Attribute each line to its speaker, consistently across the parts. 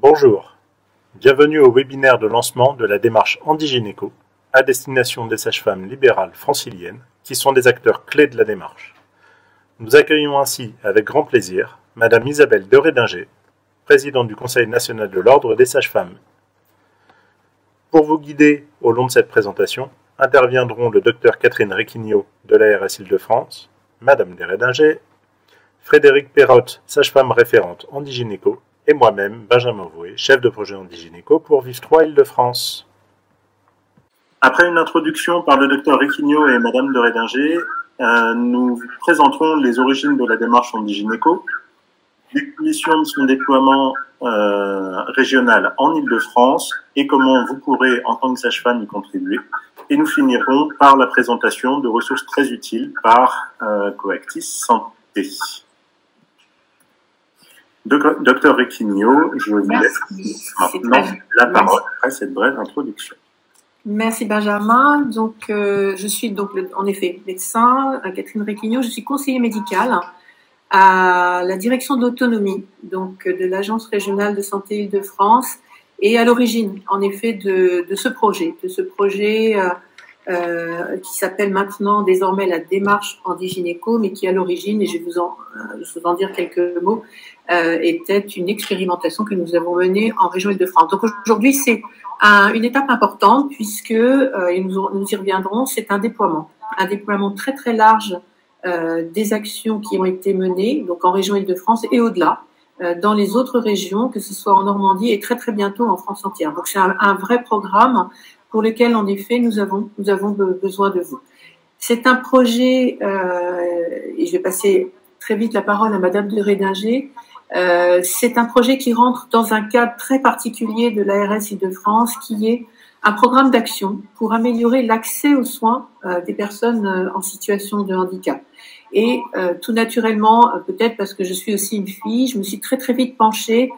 Speaker 1: Bonjour, bienvenue au webinaire de lancement de la démarche Handigynéco à destination des sages-femmes libérales franciliennes qui sont des acteurs clés de la démarche. Nous accueillons ainsi avec grand plaisir Madame Isabelle de Rédinger, présidente du Conseil national de l'Ordre des sages-femmes. Pour vous guider au long de cette présentation, interviendront le Dr Catherine Requignot de l'ARS Île-de-France, Madame de Rédinger, Frédéric Perrotte, sage-femme référente Handigynéco, et moi-même, Benjamin Voué, chef de projet Handigynéco pour Vive 3 Île-de-France. Après une introduction par le Dr Requignot et Madame de Rédinger, nous vous présenterons les origines de la démarche Handigynéco, l'évolution de son déploiement régional en Île-de-France et comment vous pourrez, en tant que sage-femme, y contribuer. Et nous finirons par la présentation de ressources très utiles par Coactis Santé. Docteur Requignot, je vous laisse maintenant la parole après cette brève introduction.
Speaker 2: Merci Benjamin. Donc, je suis donc en effet médecin, Catherine Requignot. Je suis conseiller médicale à la direction de l'autonomie, donc de l'Agence régionale de santé Île-de-France, et à l'origine, en effet, de ce projet, qui s'appelle maintenant désormais la démarche Handigynéco, mais qui à l'origine, et je vais vous en dire quelques mots, était une expérimentation que nous avons menée en région Île-de-France. Donc aujourd'hui, c'est une étape importante puisque, et nous y reviendrons, c'est un déploiement très très large des actions qui ont été menées, donc en région Île-de-France et au-delà, dans les autres régions, que ce soit en Normandie et très très bientôt en France entière. Donc c'est un vrai programme pour lequel, en effet, nous avons besoin de vous. C'est un projet, et je vais passer très vite la parole à Madame de Rédinger, c'est un projet qui rentre dans un cadre très particulier de l'ARS Île-de-France, qui est un programme d'action pour améliorer l'accès aux soins des personnes en situation de handicap. Et tout naturellement, peut-être parce que je suis aussi une fille, je me suis très très vite penchée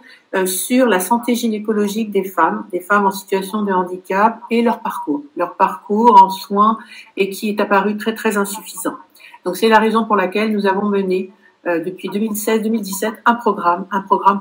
Speaker 2: sur la santé gynécologique des femmes en situation de handicap et leur parcours en soins, et qui est apparu très très insuffisant. Donc c'est la raison pour laquelle nous avons mené depuis 2016-2017 un programme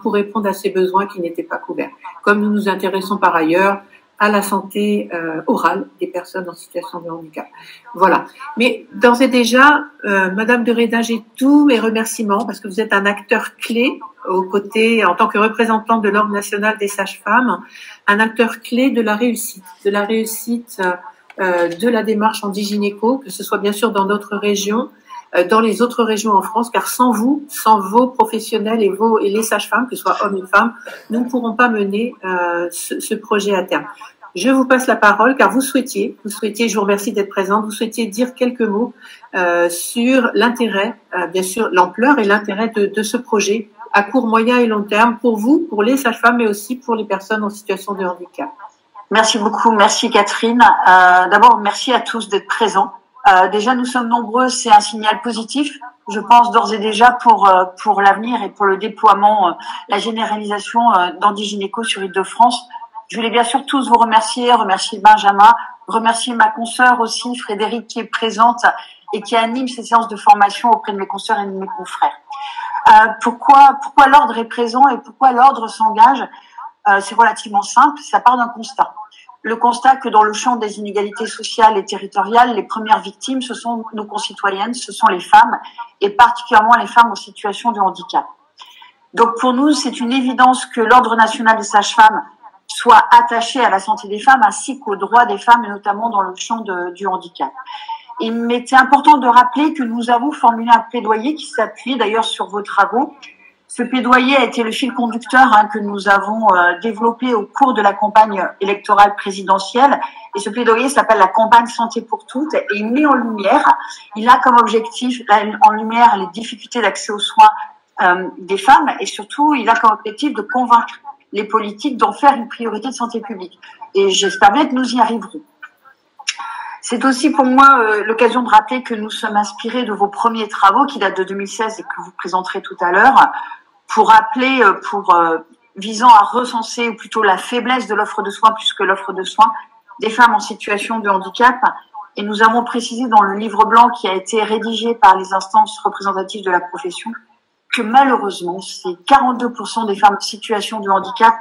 Speaker 2: pour répondre à ces besoins qui n'étaient pas couverts. Comme nous nous intéressons par ailleurs à la santé orale des personnes en situation de handicap. Voilà. Mais d'ores et déjà, Madame de Rédinger, tous mes remerciements, parce que vous êtes un acteur clé aux côtés, en tant que représentante de l'Ordre national des sages-femmes, un acteur clé de la réussite de la démarche Handigynéco, que ce soit bien sûr dans notre région, dans les autres régions en France, car sans vous, sans vos professionnels et les sages-femmes, que ce soit hommes et femmes, nous ne pourrons pas mener ce projet à terme. Je vous passe la parole, car vous souhaitiez, je vous remercie d'être présente, vous souhaitiez dire quelques mots sur l'intérêt, bien sûr, l'ampleur et l'intérêt de ce projet à court, moyen et long terme pour vous, pour les sages-femmes, mais aussi pour les personnes en situation de handicap.
Speaker 3: Merci beaucoup, merci Catherine. D'abord, merci à tous d'être présents. Déjà, nous sommes nombreux, c'est un signal positif. Je pense d'ores et déjà pour l'avenir et pour le déploiement, la généralisation d'Handigynéco sur Île-de-France. Je voulais bien sûr tous vous remercier Benjamin, remercier ma consoeur aussi, Frédéric, qui est présente et qui anime ces séances de formation auprès de mes consoeurs et de mes confrères. Pourquoi l'ordre est présent et pourquoi l'ordre s'engage? C'est relativement simple, ça part d'un constat. Le constat que dans le champ des inégalités sociales et territoriales, les premières victimes, ce sont nos concitoyennes, ce sont les femmes, et particulièrement les femmes en situation de handicap. Donc pour nous, c'est une évidence que l'Ordre national des sages-femmes soit attaché à la santé des femmes ainsi qu'aux droits des femmes, et notamment dans le champ du handicap. Il m'était important de rappeler que nous avons formulé un plaidoyer qui s'appuie d'ailleurs sur vos travaux. Ce plaidoyer a été le fil conducteur que nous avons développé au cours de la campagne électorale présidentielle. Et ce plaidoyer s'appelle la campagne Santé pour toutes. Et il met en lumière, il a comme objectif en lumière les difficultés d'accès aux soins des femmes. Et surtout, il a comme objectif de convaincre les politiques d'en faire une priorité de santé publique. Et j'espère bien que nous y arriverons. C'est aussi pour moi l'occasion de rappeler que nous sommes inspirés de vos premiers travaux qui datent de 2016 et que vous présenterez tout à l'heure, visant à recenser, ou plutôt la faiblesse de l'offre de soins plus que l'offre de soins des femmes en situation de handicap. Et nous avons précisé dans le livre blanc qui a été rédigé par les instances représentatives de la profession que malheureusement, c'est 42% des femmes en situation de handicap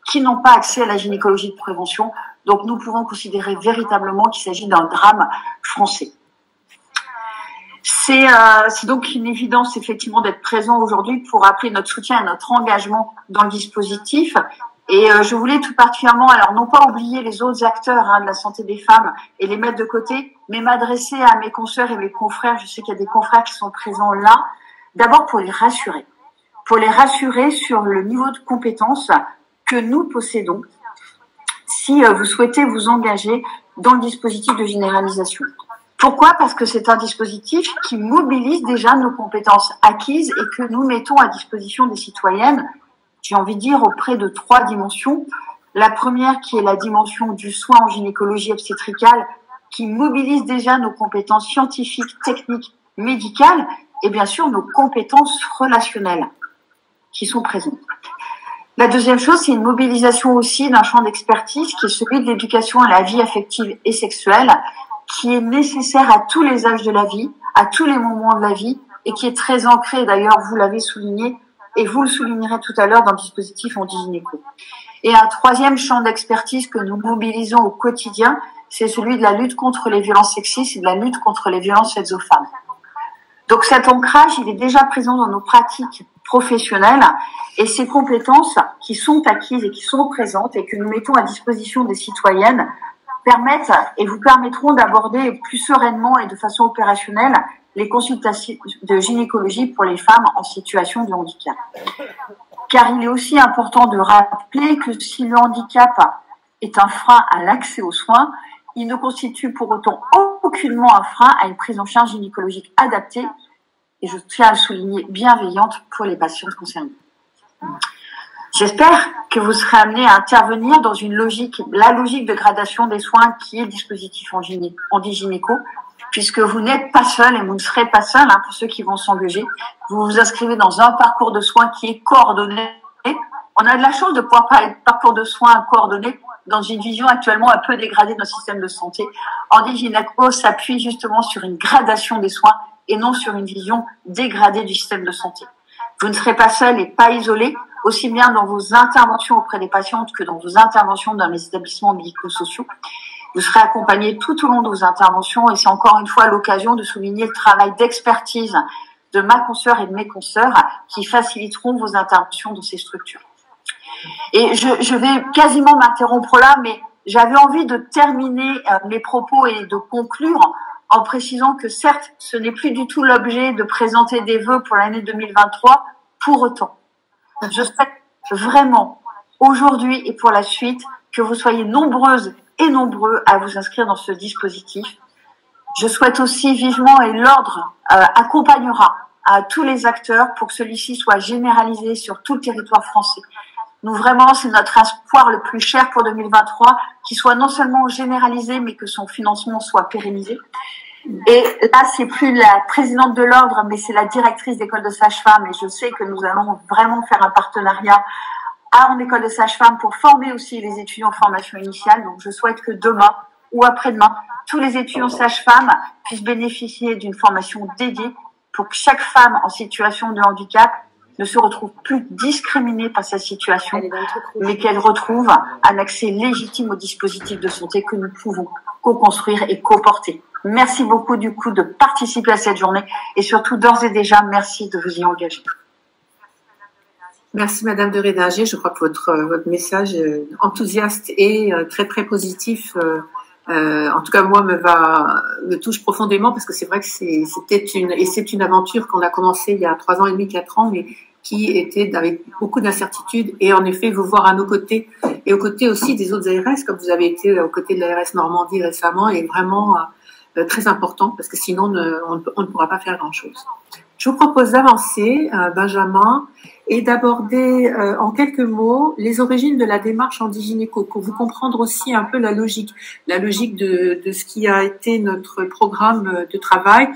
Speaker 3: qui n'ont pas accès à la gynécologie de prévention. Donc nous pouvons considérer véritablement qu'il s'agit d'un drame français. C'est donc une évidence effectivement d'être présent aujourd'hui pour rappeler notre soutien et notre engagement dans le dispositif. Et je voulais tout particulièrement, alors non pas oublier les autres acteurs de la santé des femmes et les mettre de côté, mais m'adresser à mes consoeurs et mes confrères. Je sais qu'il y a des confrères qui sont présents là. D'abord pour les rassurer sur le niveau de compétence que nous possédons si vous souhaitez vous engager dans le dispositif de généralisation. Pourquoi? Parce que c'est un dispositif qui mobilise déjà nos compétences acquises et que nous mettons à disposition des citoyennes, j'ai envie de dire, auprès de 3 dimensions. La première qui est la dimension du soin en gynécologie obstétricale, qui mobilise déjà nos compétences scientifiques, techniques, médicales et bien sûr nos compétences relationnelles qui sont présentes. La deuxième chose, c'est une mobilisation aussi d'un champ d'expertise qui est celui de l'éducation à la vie affective et sexuelle, qui est nécessaire à tous les âges de la vie, à tous les moments de la vie, et qui est très ancré, d'ailleurs, vous l'avez souligné, et vous le soulignerez tout à l'heure dans le dispositif anti-gynéco. Et un troisième champ d'expertise que nous mobilisons au quotidien, c'est celui de la lutte contre les violences sexistes et de la lutte contre les violences faites aux femmes. Donc cet ancrage, il est déjà présent dans nos pratiques professionnelles et ces compétences qui sont acquises et qui sont présentes et que nous mettons à disposition des citoyennes permettent et vous permettront d'aborder plus sereinement et de façon opérationnelle les consultations de gynécologie pour les femmes en situation de handicap. Car il est aussi important de rappeler que si le handicap est un frein à l'accès aux soins, il ne constitue pour autant aucunement un frein à une prise en charge gynécologique adaptée et je tiens à le souligner, bienveillante pour les patientes concernées. J'espère que vous serez amenés à intervenir dans une logique, la logique de gradation des soins qui est le dispositif anti-gynéco, puisque vous n'êtes pas seul et vous ne serez pas seul pour ceux qui vont s'engager. Vous vous inscrivez dans un parcours de soins qui est coordonné. On a de la chance de pouvoir parler de parcours de soins coordonnés dans une vision actuellement un peu dégradée de notre système de santé. Anti-gynéco s'appuie justement sur une gradation des soins et non sur une vision dégradée du système de santé. Vous ne serez pas seul et pas isolé, aussi bien dans vos interventions auprès des patientes que dans vos interventions dans les établissements médico-sociaux. Vous serez accompagné tout au long de vos interventions et c'est encore une fois l'occasion de souligner le travail d'expertise de ma consoeur et de mes consoeurs qui faciliteront vos interventions dans ces structures. Et je vais quasiment m'interrompre là, mais j'avais envie de terminer mes propos et de conclure en précisant que certes, ce n'est plus du tout l'objet de présenter des vœux pour l'année 2023. Pour autant, je souhaite vraiment, aujourd'hui et pour la suite, que vous soyez nombreuses et nombreux à vous inscrire dans ce dispositif. Je souhaite aussi vivement, et l'ordre accompagnera à tous les acteurs pour que celui-ci soit généralisé sur tout le territoire français. Nous, vraiment, c'est notre espoir le plus cher pour 2023, qu'il soit non seulement généralisé, mais que son financement soit pérennisé. Et là, c'est plus la présidente de l'ordre, mais c'est la directrice d'école de sage-femme. Et je sais que nous allons vraiment faire un partenariat en école de sage-femme pour former aussi les étudiants en formation initiale. Donc, je souhaite que demain ou après-demain, tous les étudiants sage-femmes puissent bénéficier d'une formation dédiée pour que chaque femme en situation de handicap ne se retrouve plus discriminée par sa situation, mais qu'elle retrouve un accès légitime aux dispositifs de santé que nous pouvons co-construire et co-porter. Merci beaucoup du coup de participer à cette journée et surtout d'ores et déjà merci de vous y engager.
Speaker 2: Merci Madame de Rédinger, je crois que votre message enthousiaste et très très positif en tout cas moi me touche profondément parce que c'est vrai que c'est une aventure qu'on a commencée il y a 3 ans et demi, 4 ans, mais qui était avec beaucoup d'incertitudes et en effet vous voir à nos côtés et aux côtés aussi des autres ARS comme vous avez été aux côtés de l'ARS Normandie récemment est vraiment très important parce que sinon on ne pourra pas faire grand chose. Je vous propose d'avancer, Benjamin, et d'aborder en quelques mots les origines de la démarche anti-gynéco pour vous comprendre aussi un peu la logique de ce qui a été notre programme de travail.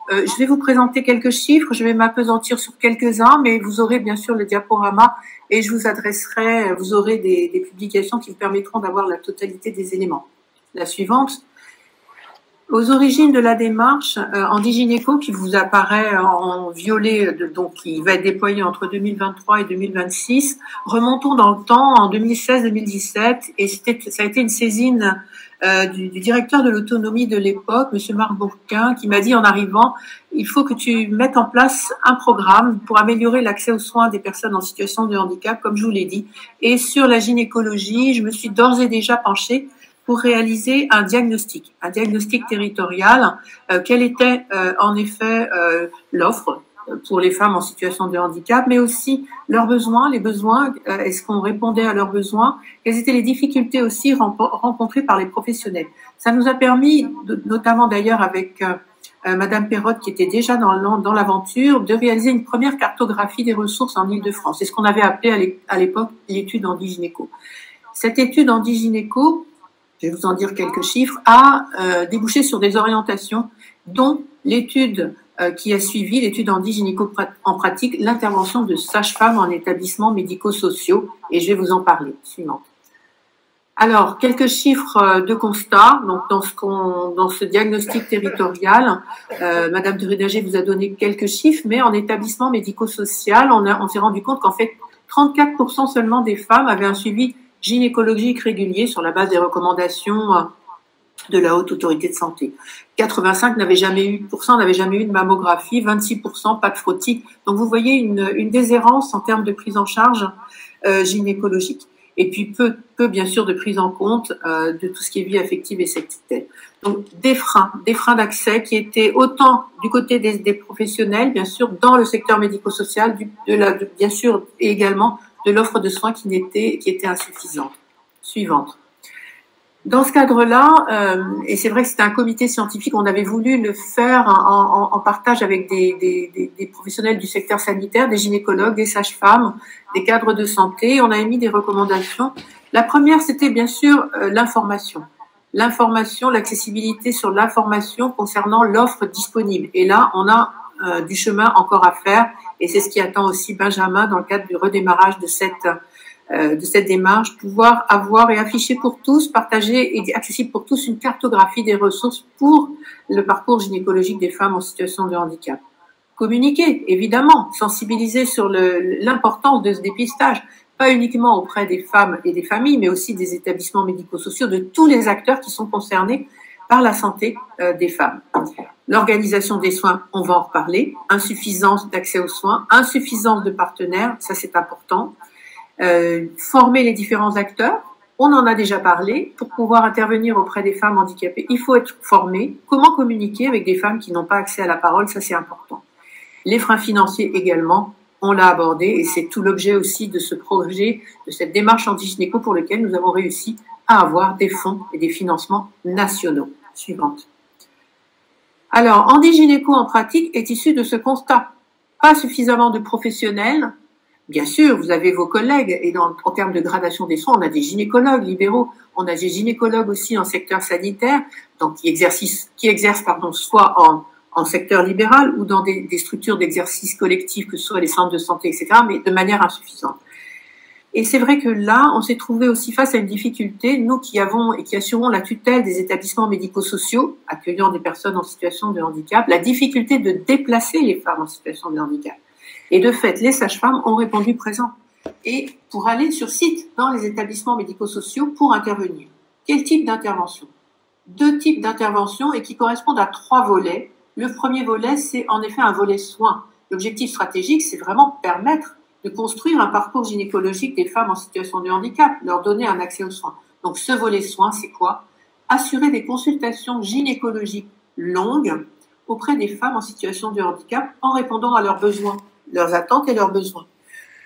Speaker 2: Je vais vous présenter quelques chiffres, je vais m'appesantir sur quelques-uns, mais vous aurez bien sûr le diaporama et je vous adresserai, vous aurez des publications qui vous permettront d'avoir la totalité des éléments. La suivante. Aux origines de la démarche, Handigynéco, qui vous apparaît en violet, donc qui va être déployé entre 2023 et 2026, remontons dans le temps, en 2016-2017, et ça a été une saisine du directeur de l'autonomie de l'époque, Monsieur Marc Bourquin, qui m'a dit en arrivant, il faut que tu mettes en place un programme pour améliorer l'accès aux soins des personnes en situation de handicap, comme je vous l'ai dit. Et sur la gynécologie, je me suis d'ores et déjà penchée pour réaliser un diagnostic territorial, quelle était en effet l'offre pour les femmes en situation de handicap, mais aussi leurs besoins, est-ce qu'on répondait à leurs besoins, quelles étaient les difficultés aussi rencontrées par les professionnels. Ça nous a permis, notamment d'ailleurs avec Madame Perrotte, qui était déjà dans l'aventure, de réaliser une première cartographie des ressources en Île-de-France. C'est ce qu'on avait appelé à l'époque l'étude Handigynéco. Cette étude Handigynéco, je vais vous en dire quelques chiffres, a débouché sur des orientations, dont l'étude qui a suivi, l'étude Handigynéco en pratique, l'intervention de sages-femmes en établissements médico-sociaux, et je vais vous en parler. Suivante. Alors, quelques chiffres de constat. Donc, dans ce diagnostic territorial, Madame de Rédager vous a donné quelques chiffres, mais en établissement médico-social, on s'est rendu compte qu'en fait, 34% seulement des femmes avaient un suivi gynécologique régulier sur la base des recommandations de la Haute Autorité de Santé. 85% n'avaient jamais eu de mammographie, 26% pas de frottis. Donc vous voyez une déshérence en termes de prise en charge gynécologique. Et puis peu bien sûr de prise en compte de tout ce qui est vie affective et sexuelle. Donc des freins d'accès qui étaient autant du côté des professionnels, bien sûr, dans le secteur médico-social, bien sûr, et également de l'offre de soins qui était insuffisante. Suivante. Dans ce cadre-là, et c'est vrai que c'était un comité scientifique, on avait voulu le faire en partage avec des professionnels du secteur sanitaire, des gynécologues, des sages-femmes, des cadres de santé. On a émis des recommandations. La première, c'était bien sûr l'information. L'accessibilité sur l'information concernant l'offre disponible. Et là, on a du chemin encore à faire, et c'est ce qui attend aussi Benjamin dans le cadre du redémarrage de cette démarche, pouvoir avoir et afficher pour tous, partager et accessible pour tous une cartographie des ressources pour le parcours gynécologique des femmes en situation de handicap. Communiquer, évidemment, sensibiliser sur l'importance de ce dépistage, pas uniquement auprès des femmes et des familles, mais aussi des établissements médico-sociaux, de tous les acteurs qui sont concernés par la santé des femmes. L'organisation des soins, on va en reparler, insuffisance d'accès aux soins, insuffisance de partenaires, ça c'est important. Former les différents acteurs, on en a déjà parlé, pour pouvoir intervenir auprès des femmes handicapées, il faut être formé. Comment communiquer avec des femmes qui n'ont pas accès à la parole, ça c'est important. Les freins financiers également, on l'a abordé, et c'est tout l'objet aussi de ce projet, de cette démarche Handigynéco pour lequel nous avons réussi à avoir des fonds et des financements nationaux. Suivante. Alors, Handigynéco en pratique est issu de ce constat. Pas suffisamment de professionnels. Bien sûr, vous avez vos collègues, et en termes de gradation des soins, on a des gynécologues libéraux, on a des gynécologues aussi en secteur sanitaire, donc qui exercent soit en secteur libéral ou dans des structures d'exercice collectif, que ce soit les centres de santé, etc., mais de manière insuffisante. Et c'est vrai que là, on s'est trouvé aussi face à une difficulté, nous qui avons et qui assurons la tutelle des établissements médico-sociaux accueillant des personnes en situation de handicap, la difficulté de déplacer les femmes en situation de handicap. Et de fait, les sages-femmes ont répondu présent. Et pour aller sur site dans les établissements médico-sociaux pour intervenir. Quel type d'intervention? 2 types d'interventions et qui correspondent à 3 volets. Le premier volet, c'est en effet un volet soins. L'objectif stratégique, c'est vraiment permettre de construire un parcours gynécologique des femmes en situation de handicap, leur donner un accès aux soins. Donc ce volet soins, c'est quoi? Assurer des consultations gynécologiques longues auprès des femmes en situation de handicap en répondant à leurs besoins, leurs attentes et leurs besoins.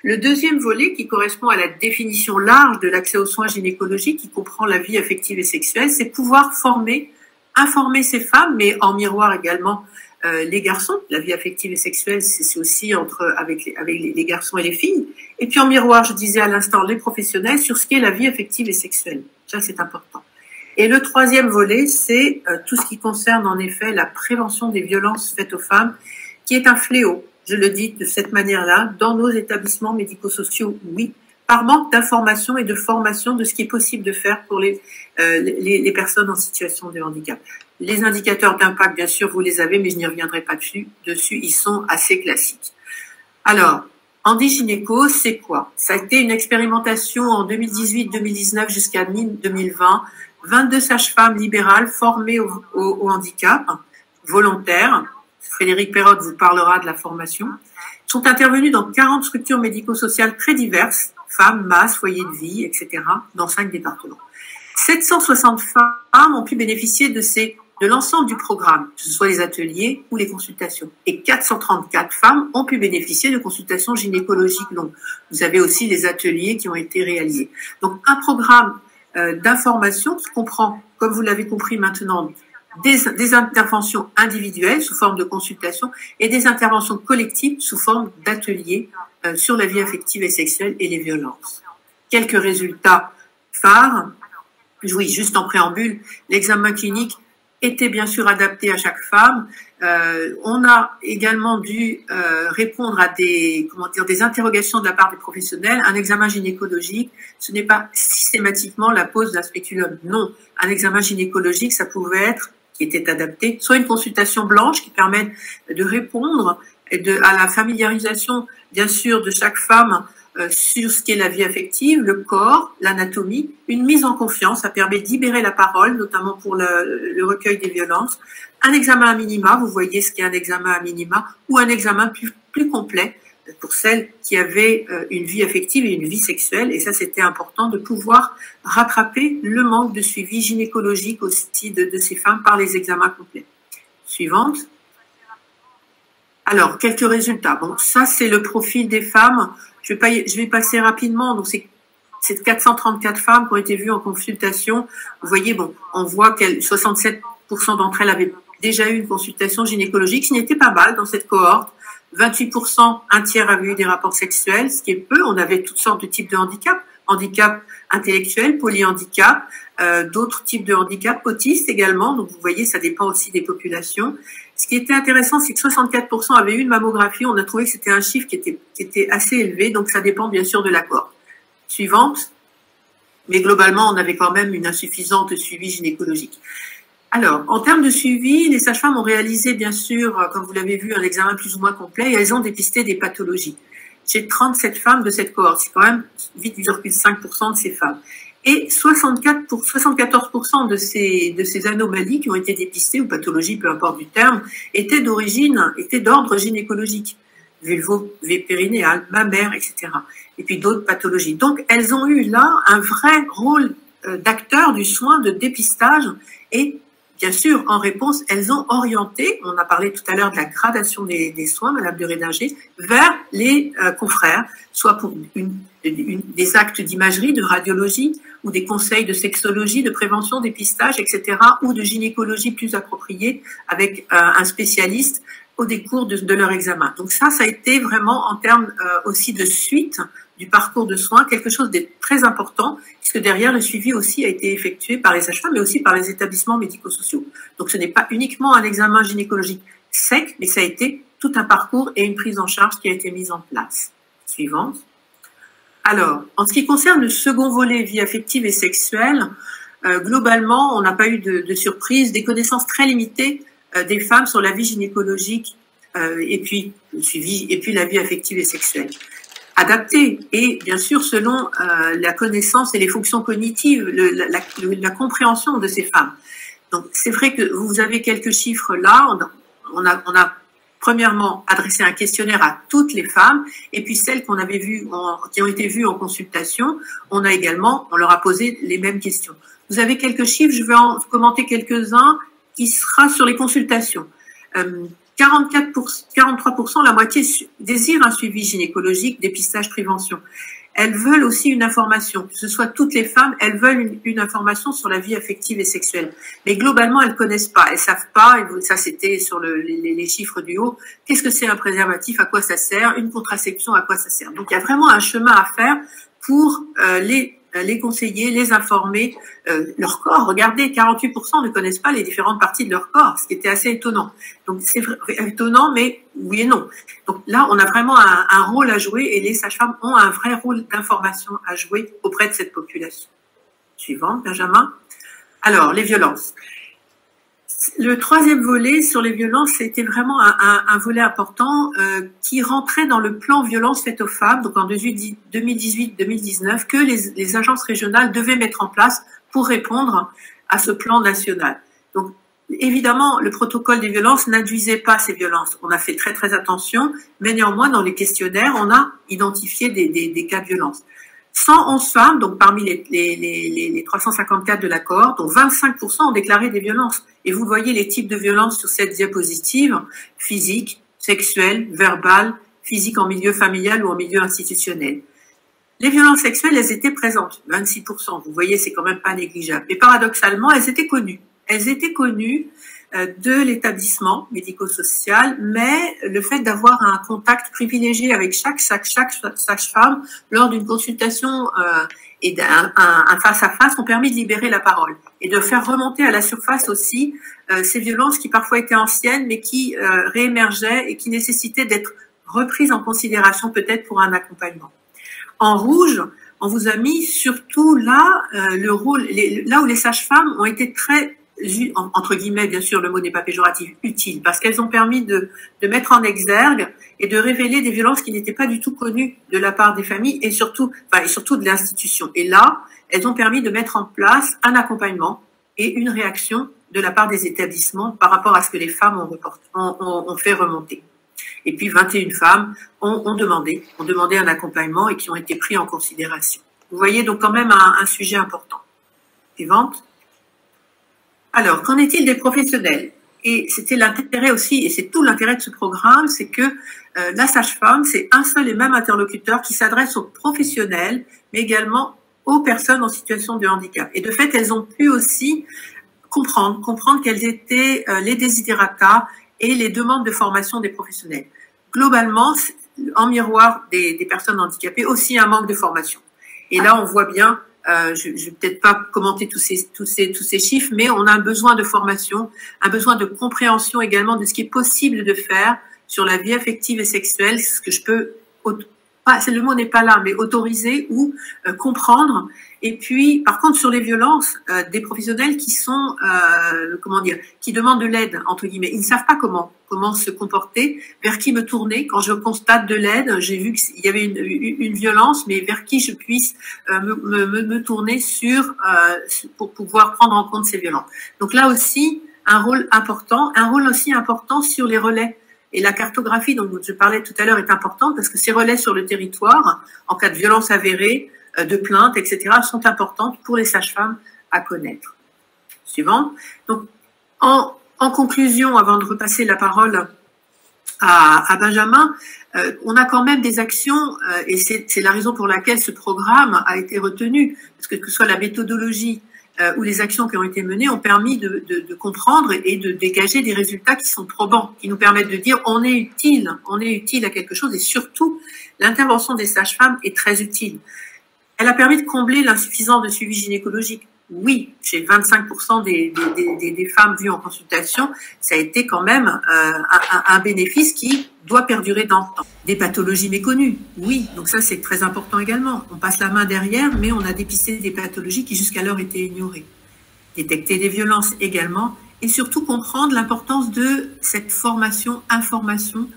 Speaker 2: Le deuxième volet, qui correspond à la définition large de l'accès aux soins gynécologiques, qui comprend la vie affective et sexuelle, c'est pouvoir informer ces femmes, mais en miroir également les garçons. La vie affective et sexuelle, c'est aussi avec les garçons et les filles. Et puis en miroir, je disais à l'instant, les professionnels sur ce qu'est la vie affective et sexuelle. Ça, c'est important. Et le troisième volet, c'est tout ce qui concerne en effet la prévention des violences faites aux femmes, qui est un fléau, je le dis de cette manière-là, dans nos établissements médico-sociaux, oui, par manque d'information et de formation de ce qui est possible de faire pour les personnes en situation de handicap. Les indicateurs d'impact, bien sûr, vous les avez, mais je n'y reviendrai pas dessus. Ils sont assez classiques. Alors, Handigynéco, c'est quoi? Ça a été une expérimentation en 2018-2019 jusqu'à mi-2020. 22 sages-femmes libérales formées au handicap, volontaires. Frédéric Perrotte vous parlera de la formation. Sont intervenues dans 40 structures médico-sociales très diverses, femmes, MAS, foyers de vie, etc., dans 5 départements. 760 femmes ont pu bénéficier de l'ensemble du programme, que ce soit les ateliers ou les consultations. Et 434 femmes ont pu bénéficier de consultations gynécologiques longues. Vous avez aussi les ateliers qui ont été réalisés. Donc, un programme d'information qui comprend, comme vous l'avez compris maintenant, des interventions individuelles sous forme de consultation et des interventions collectives sous forme d'ateliers sur la vie affective et sexuelle et les violences. Quelques résultats phares. Oui, juste en préambule, l'examen clinique était bien sûr adapté à chaque femme. On a également dû répondre à des interrogations de la part des professionnels. Un examen gynécologique, ce n'est pas systématiquement la pose d'un spéculum. Non, un examen gynécologique, ça pouvait être, qui était adapté, soit une consultation blanche qui permet de répondre à la familiarisation, bien sûr, de chaque femme sur ce qu'est la vie affective, le corps, l'anatomie, une mise en confiance, ça permet de libérer la parole, notamment pour le recueil des violences. Un examen à minima, vous voyez ce qu'est un examen à minima, ou un examen plus complet pour celles qui avaient une vie affective et une vie sexuelle, et ça c'était important de pouvoir rattraper le manque de suivi gynécologique aussi de ces femmes par les examens complets. Suivante. Alors, quelques résultats. Bon, ça c'est le profil des femmes. Je vais passer rapidement. Donc, c'est 434 femmes qui ont été vues en consultation. Vous voyez, bon, on voit que 67% d'entre elles avaient déjà eu une consultation gynécologique, ce qui n'était pas mal dans cette cohorte. 28%, un tiers avaient eu des rapports sexuels, ce qui est peu. On avait toutes sortes de types de handicap. Handicap intellectuel, polyhandicap, d'autres types de handicap, autistes également. Donc, vous voyez, ça dépend aussi des populations. Ce qui était intéressant, c'est que 64% avaient eu une mammographie. On a trouvé que c'était un chiffre qui était assez élevé, donc ça dépend bien sûr de la cohorte. Suivante. Mais globalement, on avait quand même une insuffisante suivi gynécologique. Alors, en termes de suivi, les sages-femmes ont réalisé, bien sûr, comme vous l'avez vu, un examen plus ou moins complet et elles ont dépisté des pathologies. J'ai 37 femmes de cette cohorte, c'est quand même 8,5% de ces femmes. Et 74% de ces anomalies qui ont été dépistées, ou pathologies, peu importe du terme, étaient d'ordre gynécologique, vulvo-périnéal, mammaire, etc. Et puis d'autres pathologies. Donc, elles ont eu là un vrai rôle d'acteur du soin de dépistage et, bien sûr, en réponse, elles ont orienté, on a parlé tout à l'heure de la gradation des soins, Madame de Rédinger, vers les confrères, soit pour des actes d'imagerie, de radiologie, ou des conseils de sexologie, de prévention, dépistage, etc., ou de gynécologie plus appropriée avec un spécialiste au décours de leur examen. Donc ça a été vraiment en termes aussi de suite du parcours de soins, quelque chose de très important, puisque derrière le suivi aussi a été effectué par les sages-femmes, mais aussi par les établissements médico-sociaux. Donc ce n'est pas uniquement un examen gynécologique sec, mais ça a été tout un parcours et une prise en charge qui a été mise en place. Suivante. Alors, en ce qui concerne le second volet, vie affective et sexuelle, globalement, on n'a pas eu de surprise, des connaissances très limitées des femmes sur la vie gynécologique et puis le suivi, et puis la vie affective et sexuelle. Adaptée et bien sûr selon la connaissance et les fonctions cognitives, la compréhension de ces femmes. Donc c'est vrai que vous avez quelques chiffres là, on a premièrement adressé un questionnaire à toutes les femmes et puis celles qu'on avait vues, qui ont été vues en consultation, on leur a posé les mêmes questions. Vous avez quelques chiffres, je vais en commenter quelques-uns qui sera sur les consultations. 43%, la moitié désirent un suivi gynécologique, dépistage, prévention. Elles veulent aussi une information, que ce soit toutes les femmes, elles veulent une information sur la vie affective et sexuelle. Mais globalement, elles connaissent pas, elles savent pas, et ça c'était sur les chiffres du haut, qu'est-ce que c'est un préservatif, à quoi ça sert, une contraception, à quoi ça sert. Donc il y a vraiment un chemin à faire pour les conseiller, les informer, leur corps. Regardez, 48% ne connaissent pas les différentes parties de leur corps, ce qui était assez étonnant. Donc c'est étonnant, mais oui et non. Donc là, on a vraiment un rôle à jouer et les sages-femmes ont un vrai rôle d'information à jouer auprès de cette population. Suivant, Benjamin. Alors, les violences. Le troisième volet sur les violences, c'était vraiment un volet important qui rentrait dans le plan violence faite aux femmes, donc en 2018-2019, que les agences régionales devaient mettre en place pour répondre à ce plan national. Donc, évidemment, le protocole des violences n'induisait pas ces violences. On a fait très très attention, mais néanmoins, dans les questionnaires, on a identifié des cas de violence. 111 femmes, donc parmi les 354 de l'accord, dont 25% ont déclaré des violences. Et vous voyez les types de violences sur cette diapositive: physique, sexuelle, verbale, physique en milieu familial ou en milieu institutionnel. Les violences sexuelles, elles étaient présentes, 26%. Vous voyez, c'est quand même pas négligeable. Mais paradoxalement, elles étaient connues. Elles étaient connues de l'établissement médico-social, mais le fait d'avoir un contact privilégié avec chaque sage-femme lors d'une consultation et un face-à-face ont permis de libérer la parole et de faire remonter à la surface aussi ces violences qui parfois étaient anciennes, mais qui réémergeaient et qui nécessitaient d'être reprises en considération peut-être pour un accompagnement. En rouge, on vous a mis surtout là le rôle, là où les sages-femmes ont été très, entre guillemets, bien sûr, le mot n'est pas péjoratif, utile, parce qu'elles ont permis de mettre en exergue et de révéler des violences qui n'étaient pas du tout connues de la part des familles et surtout de l'institution. Et là, elles ont permis de mettre en place un accompagnement et une réaction de la part des établissements par rapport à ce que les femmes ont fait remonter. Et puis 21 femmes ont demandé un accompagnement et qui ont été pris en considération. Vous voyez donc quand même un sujet important. Suivante. Alors, qu'en est-il des professionnels? Et c'était l'intérêt aussi, et c'est tout l'intérêt de ce programme, c'est que la sage-femme, c'est un seul et même interlocuteur qui s'adresse aux professionnels, mais également aux personnes en situation de handicap. Et de fait, elles ont pu aussi comprendre quels étaient les desiderata et les demandes de formation des professionnels. Globalement, en miroir des personnes handicapées, aussi un manque de formation. Et là, on voit bien, je vais peut-être pas commenter tous ces chiffres, mais on a un besoin de formation, un besoin de compréhension également de ce qui est possible de faire sur la vie affective et sexuelle, ce que je peux, le mot n'est pas là, mais autoriser ou comprendre. Et puis, par contre, sur les violences, des professionnels qui sont, qui demandent de l'aide, entre guillemets. Ils ne savent pas comment se comporter, vers qui me tourner. Quand je constate de l'aide, j'ai vu qu'il y avait une violence, mais vers qui je puisse me tourner pour pouvoir prendre en compte ces violences. Donc là aussi, un rôle aussi important sur les relais. Et la cartographie dont je parlais tout à l'heure est importante parce que ces relais sur le territoire, en cas de violence avérée, de plaintes, etc., sont importantes pour les sages-femmes à connaître. Suivant. Donc, en conclusion, avant de repasser la parole à Benjamin, on a quand même des actions, et c'est la raison pour laquelle ce programme a été retenu, parce que ce soit la méthodologie ou les actions qui ont été menées ont permis de comprendre et de dégager des résultats qui sont probants, qui nous permettent de dire on est utile à quelque chose, et surtout l'intervention des sages-femmes est très utile. Elle a permis de combler l'insuffisance de suivi gynécologique. Oui, chez 25% des femmes vues en consultation, ça a été quand même un bénéfice qui doit perdurer dans le temps. Des pathologies méconnues, oui, donc ça c'est très important également. On passe la main derrière, mais on a dépisté des pathologies qui jusqu'alors étaient ignorées. Détecter des violences également, et surtout comprendre l'importance de cette information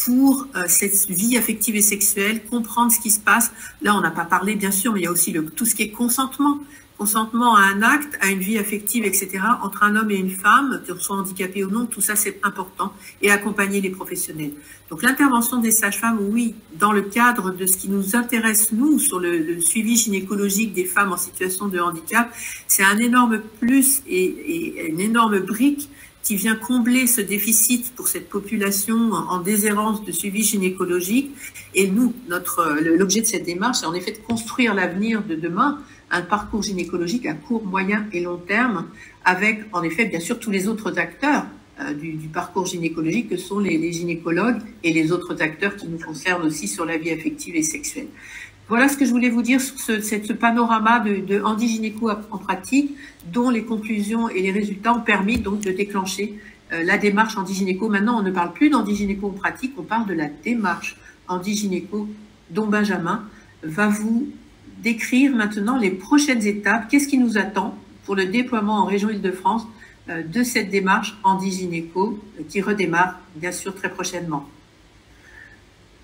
Speaker 2: pour cette vie affective et sexuelle, comprendre ce qui se passe. Là, on n'a pas parlé, bien sûr, mais il y a aussi tout ce qui est consentement à un acte, à une vie affective, etc., entre un homme et une femme, qu'ils soient handicapés ou non, tout ça c'est important, et accompagner les professionnels. Donc l'intervention des sages-femmes, oui, dans le cadre de ce qui nous intéresse, nous, sur le suivi gynécologique des femmes en situation de handicap, c'est un énorme plus et une énorme brique qui vient combler ce déficit pour cette population en déshérence de suivi gynécologique. Et nous, l'objet de cette démarche, c'est en effet de construire l'avenir de demain, un parcours gynécologique à court, moyen et long terme, avec en effet bien sûr tous les autres acteurs du parcours gynécologique que sont les gynécologues et les autres acteurs qui nous concernent aussi sur la vie affective et sexuelle. Voilà ce que je voulais vous dire sur ce panorama de handigynéco en pratique, dont les conclusions et les résultats ont permis donc de déclencher la démarche handigynéco. Maintenant, on ne parle plus d'handigynéco en pratique, on parle de la démarche handigynéco, dont Benjamin va vous décrire maintenant les prochaines étapes. Qu'est-ce qui nous attend pour le déploiement en région Île-de-France de cette démarche Handigynéco qui redémarre bien sûr très prochainement.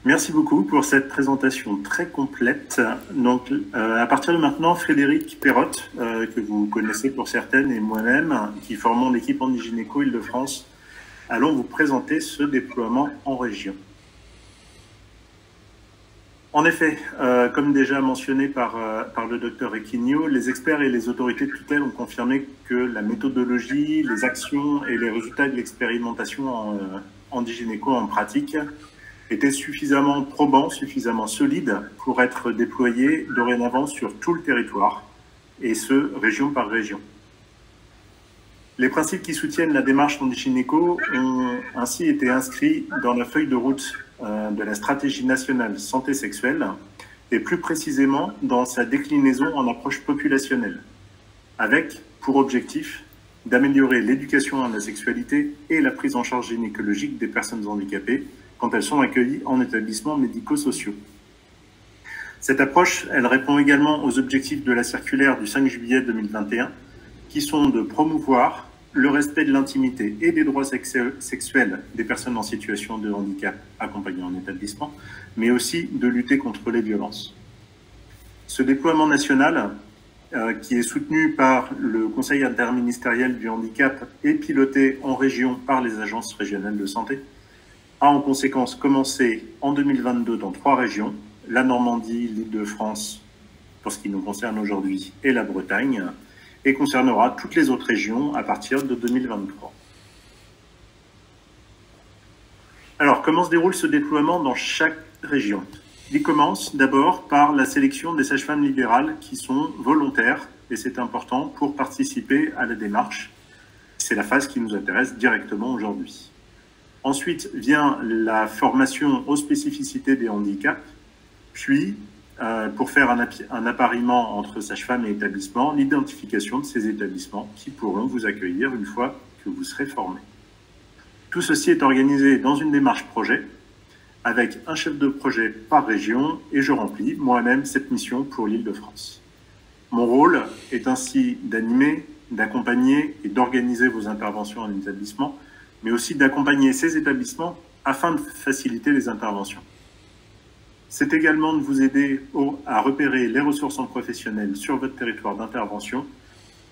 Speaker 1: Merci beaucoup pour cette présentation très complète. Donc, à partir de maintenant, Frédéric Perrotte, que vous connaissez pour certaines, et moi-même, qui formons l'équipe Handigynéco Île-de-France, allons vous présenter ce déploiement en région. En effet, comme déjà mentionné par le docteur Equinio, les experts et les autorités de tutelle ont confirmé que la méthodologie, les actions et les résultats de l'expérimentation en Handigynéco en pratique étaient suffisamment probants, suffisamment solides pour être déployés dorénavant sur tout le territoire, et ce, région par région. Les principes qui soutiennent la démarche Handigynéco ont ainsi été inscrits dans la feuille de route de la stratégie nationale santé sexuelle, et plus précisément dans sa déclinaison en approche populationnelle, avec pour objectif d'améliorer l'éducation à la sexualité et la prise en charge gynécologique des personnes handicapées quand elles sont accueillies en établissements médico-sociaux. Cette approche, elle répond également aux objectifs de la circulaire du 5 juillet 2021, qui sont de promouvoir le respect de l'intimité et des droits sexuels des personnes en situation de handicap accompagnées en établissement, mais aussi de lutter contre les violences. Ce déploiement national, qui est soutenu par le Conseil interministériel du handicap et piloté en région par les agences régionales de santé, a en conséquence commencé en 2022 dans 3 régions, la Normandie, l'Île-de-France, pour ce qui nous concerne aujourd'hui, et la Bretagne, et concernera toutes les autres régions à partir de 2023. Alors, comment se déroule ce déploiement dans chaque région? Il commence d'abord par la sélection des sages-femmes libérales qui sont volontaires, et c'est important, pour participer à la démarche. C'est la phase qui nous intéresse directement aujourd'hui. Ensuite vient la formation aux spécificités des handicaps, puis, pour faire un appariement entre sages-femmes et établissements, l'identification de ces établissements qui pourront vous accueillir une fois que vous serez formés. Tout ceci est organisé dans une démarche projet, avec un chef de projet par région, et je remplis moi-même cette mission pour l'Île-de-France. Mon rôle est ainsi d'animer, d'accompagner et d'organiser vos interventions en établissement, mais aussi d'accompagner ces établissements afin de faciliter les interventions. C'est également de vous aider à repérer les ressources en professionnels sur votre territoire d'intervention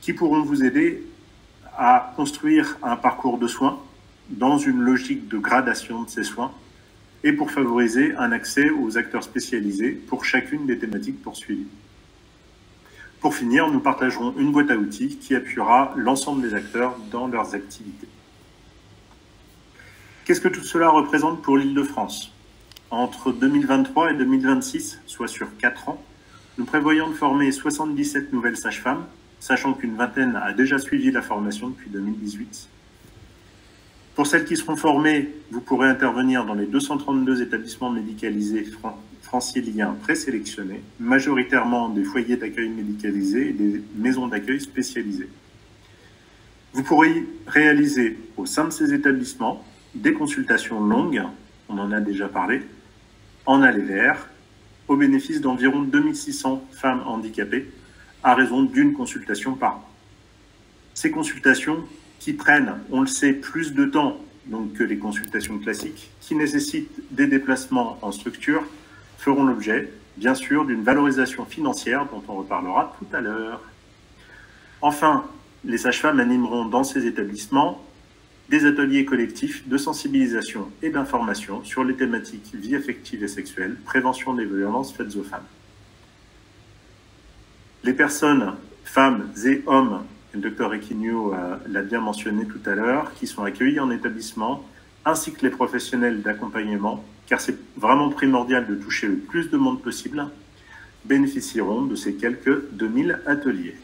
Speaker 1: qui pourront vous aider à construire un parcours de soins dans une logique de gradation de ces soins et pour favoriser un accès aux acteurs spécialisés pour chacune des thématiques poursuivies. Pour finir, nous partagerons une boîte à outils qui appuiera l'ensemble des acteurs dans leurs activités. Qu'est-ce que tout cela représente pour l'Île-de-France? Entre 2023 et 2026, soit sur 4 ans, nous prévoyons de former 77 nouvelles sages-femmes, sachant qu'une vingtaine a déjà suivi la formation depuis 2018. Pour celles qui seront formées, vous pourrez intervenir dans les 232 établissements médicalisés franciliens présélectionnés, majoritairement des foyers d'accueil médicalisés et des maisons d'accueil spécialisées. Vous pourrez réaliser au sein de ces établissements des consultations longues, on en a déjà parlé, en aller vers, au bénéfice d'environ 2600 femmes handicapées, à raison d'une consultation par an. Ces consultations qui prennent, on le sait, plus de temps donc, que les consultations classiques, qui nécessitent des déplacements en structure, feront l'objet, bien sûr, d'une valorisation financière dont on reparlera tout à l'heure. Enfin, les sages-femmes animeront dans ces établissements des ateliers collectifs de sensibilisation et d'information sur les thématiques vie affective et sexuelle, prévention des violences faites aux femmes. Les personnes, femmes et hommes, le docteur Equinio l'a bien mentionné tout à l'heure, qui sont accueillis en établissement, ainsi que les professionnels d'accompagnement, car c'est vraiment primordial de toucher le plus de monde possible, bénéficieront de ces quelques 2000 ateliers.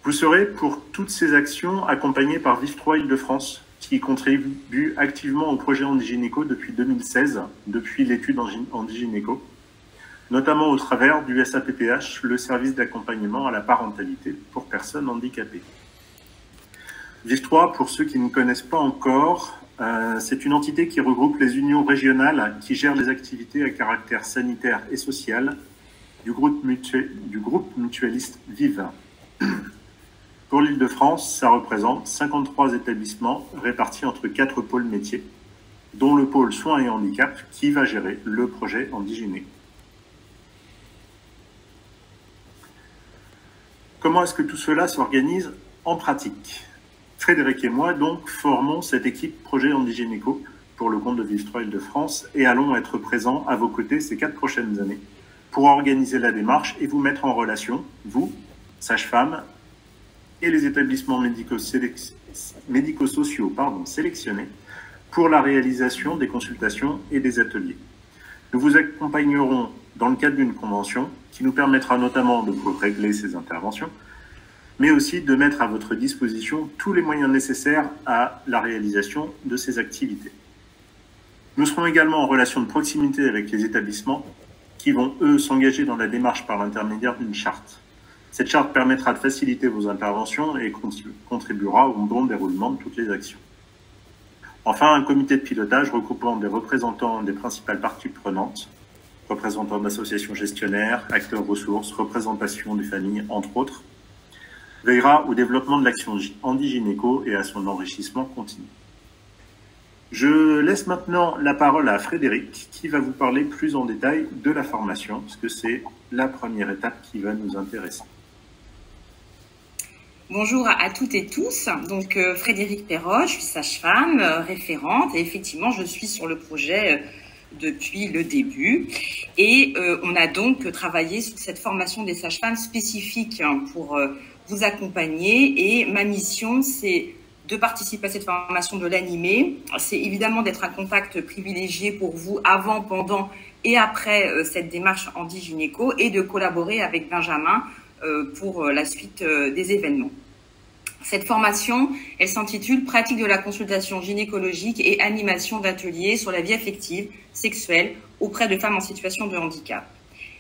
Speaker 1: Vous serez pour toutes ces actions accompagnés par Vive3 Île-de-France, qui contribue activement au projet Handigynéco depuis 2016, depuis l'étude Handigynéco, notamment au travers du SAPPH, le service d'accompagnement à la parentalité pour personnes handicapées. Vive3, pour ceux qui ne connaissent pas encore, c'est une entité qui regroupe les unions régionales qui gèrent les activités à caractère sanitaire et social du groupe mutualiste Vive. Pour l'Île-de-France, ça représente 53 établissements répartis entre 4 pôles métiers, dont le pôle soins et handicap qui va gérer le projet Handigynéco. Comment est-ce que tout cela s'organise en pratique? Frédéric et moi, donc, formons cette équipe projet Handigynéco pour le compte de Vive 3 Île-de-France et allons être présents à vos côtés ces 4 prochaines années pour organiser la démarche et vous mettre en relation, vous, sages-femmes, et les établissements médico-sociaux sélectionnés pour la réalisation des consultations et des ateliers. Nous vous accompagnerons dans le cadre d'une convention qui nous permettra notamment de régler ces interventions, mais aussi de mettre à votre disposition tous les moyens nécessaires à la réalisation de ces activités. Nous serons également en relation de proximité avec les établissements qui vont, eux, s'engager dans la démarche par l'intermédiaire d'une charte. Cette charte permettra de faciliter vos interventions et contribuera au bon déroulement de toutes les actions. Enfin, un comité de pilotage regroupant des représentants des principales parties prenantes, représentants d'associations gestionnaires, acteurs ressources, représentation des familles, entre autres, veillera au développement de l'action Handigynéco et à son enrichissement continu. Je laisse maintenant la parole à Frédéric qui va vous parler plus en détail de la formation, parce que c'est la première étape qui va nous intéresser.
Speaker 4: Bonjour à toutes et tous, donc Frédéric Perroche, je suis sage-femme, référente et effectivement je suis sur le projet depuis le début et on a donc travaillé sur cette formation des sages-femmes spécifiques pour vous accompagner et ma mission c'est de participer à cette formation, de l'animer, c'est évidemment d'être un contact privilégié pour vous avant, pendant et après cette démarche Handigynéco et de collaborer avec Benjamin pour la suite des événements. Cette formation, elle s'intitule « Pratique de la consultation gynécologique et animation d'ateliers sur la vie affective, sexuelle auprès de femmes en situation de handicap ».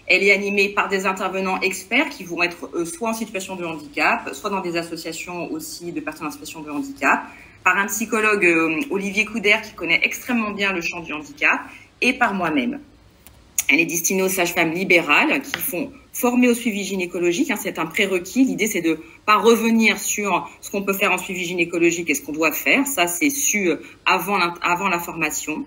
Speaker 4: Elle est animée par des intervenants experts qui vont être soit en situation de handicap, soit dans des associations aussi de personnes en situation de handicap, par un psychologue Olivier Couder qui connaît extrêmement bien le champ du handicap et par moi-même. Elle est destinée aux sages-femmes libérales qui font former au suivi gynécologique. C'est un prérequis. L'idée, c'est de pas revenir sur ce qu'on peut faire en suivi gynécologique et ce qu'on doit faire. Ça, c'est su avant la formation.